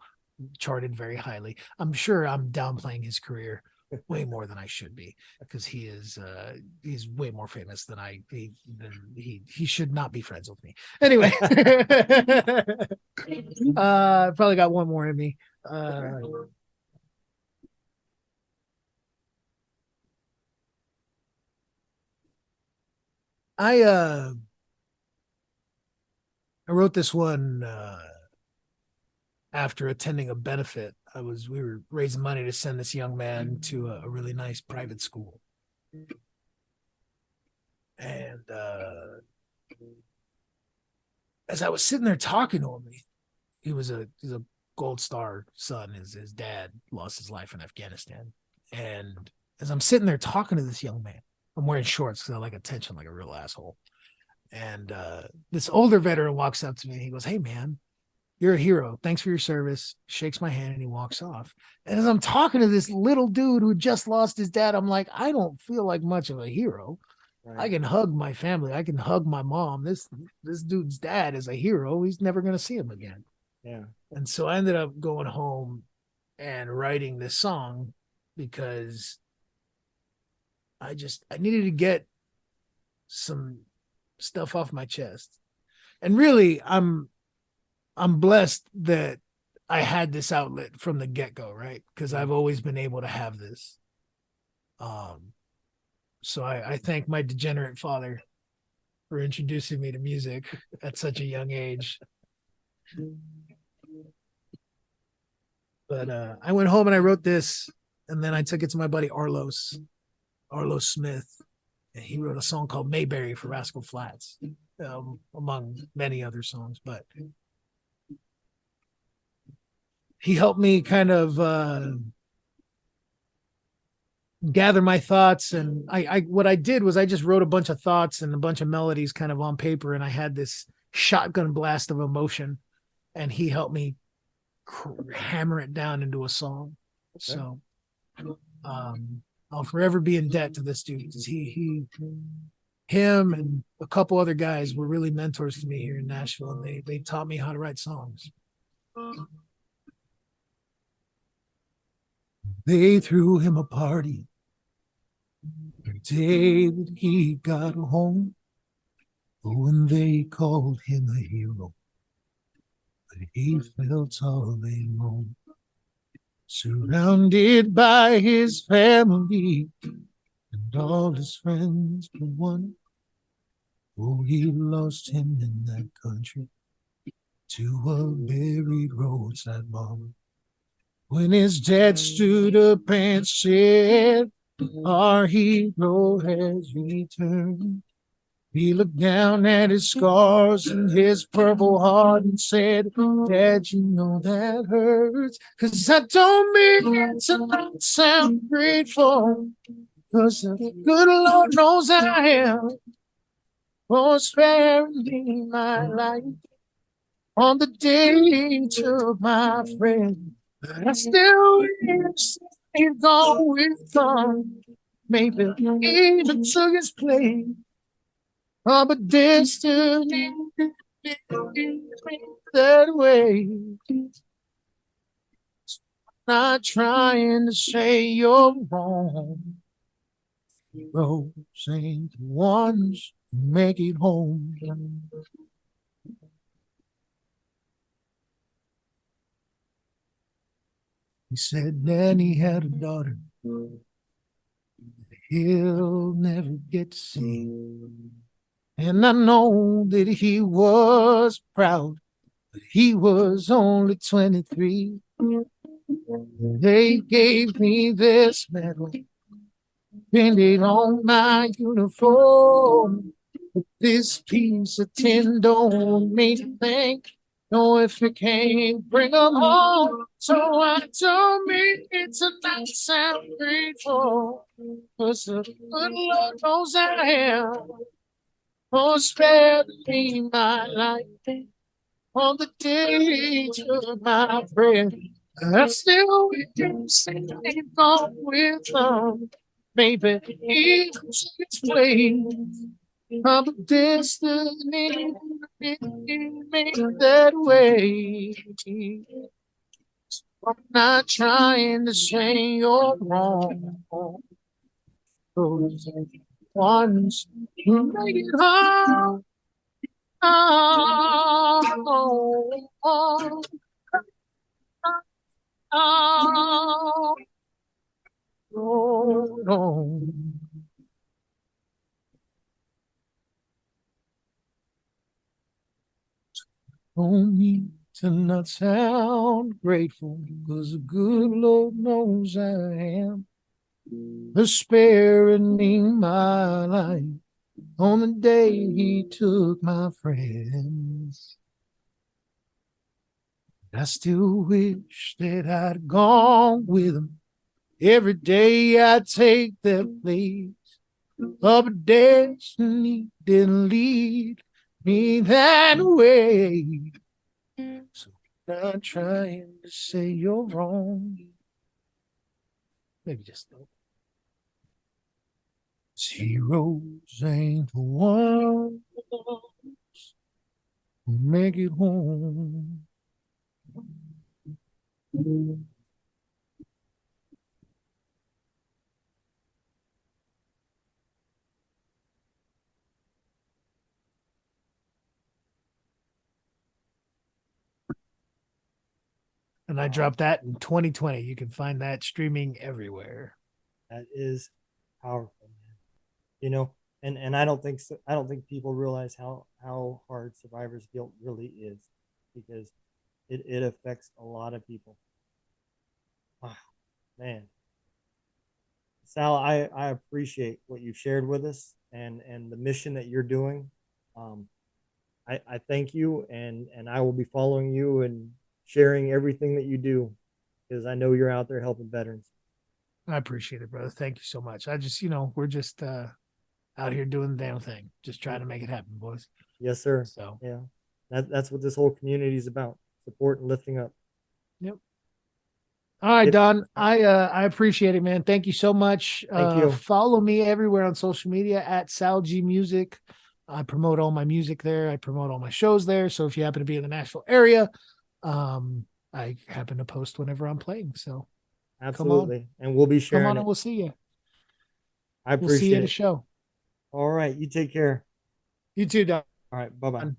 charted very highly. I'm sure I'm downplaying his career way more than I should be because he's way more famous than he should not be friends with me. Anyway, probably got one more in me. I wrote this one after attending a benefit. We were raising money to send this young man to a really nice private school. And as I was sitting there talking to him, he's a Gold Star son. His dad lost his life in Afghanistan. And as I'm sitting there talking to this young man, I'm wearing shorts because I like attention like a real asshole. And this older veteran walks up to me and he goes, "Hey, man, you're a hero. Thanks for your service." Shakes my hand and he walks off. And as I'm talking to this little dude who just lost his dad, I'm like, I don't feel like much of a hero. I Right. can hug my family. I can hug my mom. This dude's dad is a hero. He's never gonna see him again. Yeah. And so I ended up going home and writing this song because I needed to get some stuff off my chest. And really I'm blessed that I had this outlet from the get-go, right? Because I've always been able to have this. Um so I thank my degenerate father for introducing me to music at such a young age. But I went home and I wrote this, and then I took it to my buddy Arlo Smith, and he wrote a song called Mayberry for Rascal Flatts, among many other songs. But he helped me kind of gather my thoughts, and I what I did was I just wrote a bunch of thoughts and a bunch of melodies kind of on paper, and I had this shotgun blast of emotion, and he helped me hammer it down into a song. Okay. So I'll forever be in debt to this dude because him and a couple other guys were really mentors to me here in Nashville, and they taught me how to write songs. They threw him a party the day that he got home. When they called him a hero, but he felt all alone, surrounded by his family and all his friends but one. Oh, he lost him in that country to a buried roadside bomb. When his dad stood up and said, our hero has returned, he looked down at his scars and his purple heart and said, Dad, you know that hurts. Cause I don't mean it to not sound grateful. Cause the good Lord knows I am for sparing me my life on the day he took my friend. But I still wish he'd gone with some. Maybe even took his place. Oh, but destiny didn't lead me that way. Not trying to say you're wrong. Heroes ain't the ones who make it home. He said Danny had a daughter he'll never get to see. And I know that he was proud, but he was only 23. They gave me this medal, pinned on my uniform. But this piece of tin don't make me think. No, if you can't bring them home. So I don't mean it to not sound grateful. Cause the good Lord knows I am. Oh, spare me my life on the day to my friend. I still will sing along with them. Maybe even its place. Of destiny made that way. I'm not trying to say you're wrong. Those ones who make it hard. Oh, oh, oh, oh, oh. Don't need to not sound grateful, cause the good Lord knows I am. For sparing me my life on the day he took my friends. I still wish that I'd gone with him. Every day I take their place. But destiny didn't lead me that way. So I'm not trying to say you're wrong. Maybe just no. Zeros ain't the one who make it home. And I Wow, dropped that in 2020. You can find that streaming everywhere. that is powerful, man. You know, and I don't think so, I don't think people realize how hard survivor's guilt really is, because it affects a lot of people. Wow, man. Sal, I appreciate what you shared with us, and the mission that you're doing. Um, I thank you, and I will be following you and sharing everything that you do, because I know you're out there helping veterans. I appreciate it, brother. Thank you so much. I just, we're just out here doing the damn thing, just trying to make it happen, boys. Yes, sir. So, Yeah, that's what this whole community is about: support and lifting up. yep. All right, Get, Don. I appreciate it, man. Thank you so much. thank you. Follow me everywhere on social media at Sal G Music. I promote all my music there. I promote all my shows there. So if you happen to be in the Nashville area, I happen to post whenever I'm playing. So come on, Absolutely, and we'll be come sharing on, and it. we'll see you. I We'll see you appreciate at a it. show. All right, you take care. You too, Don. All right, bye bye.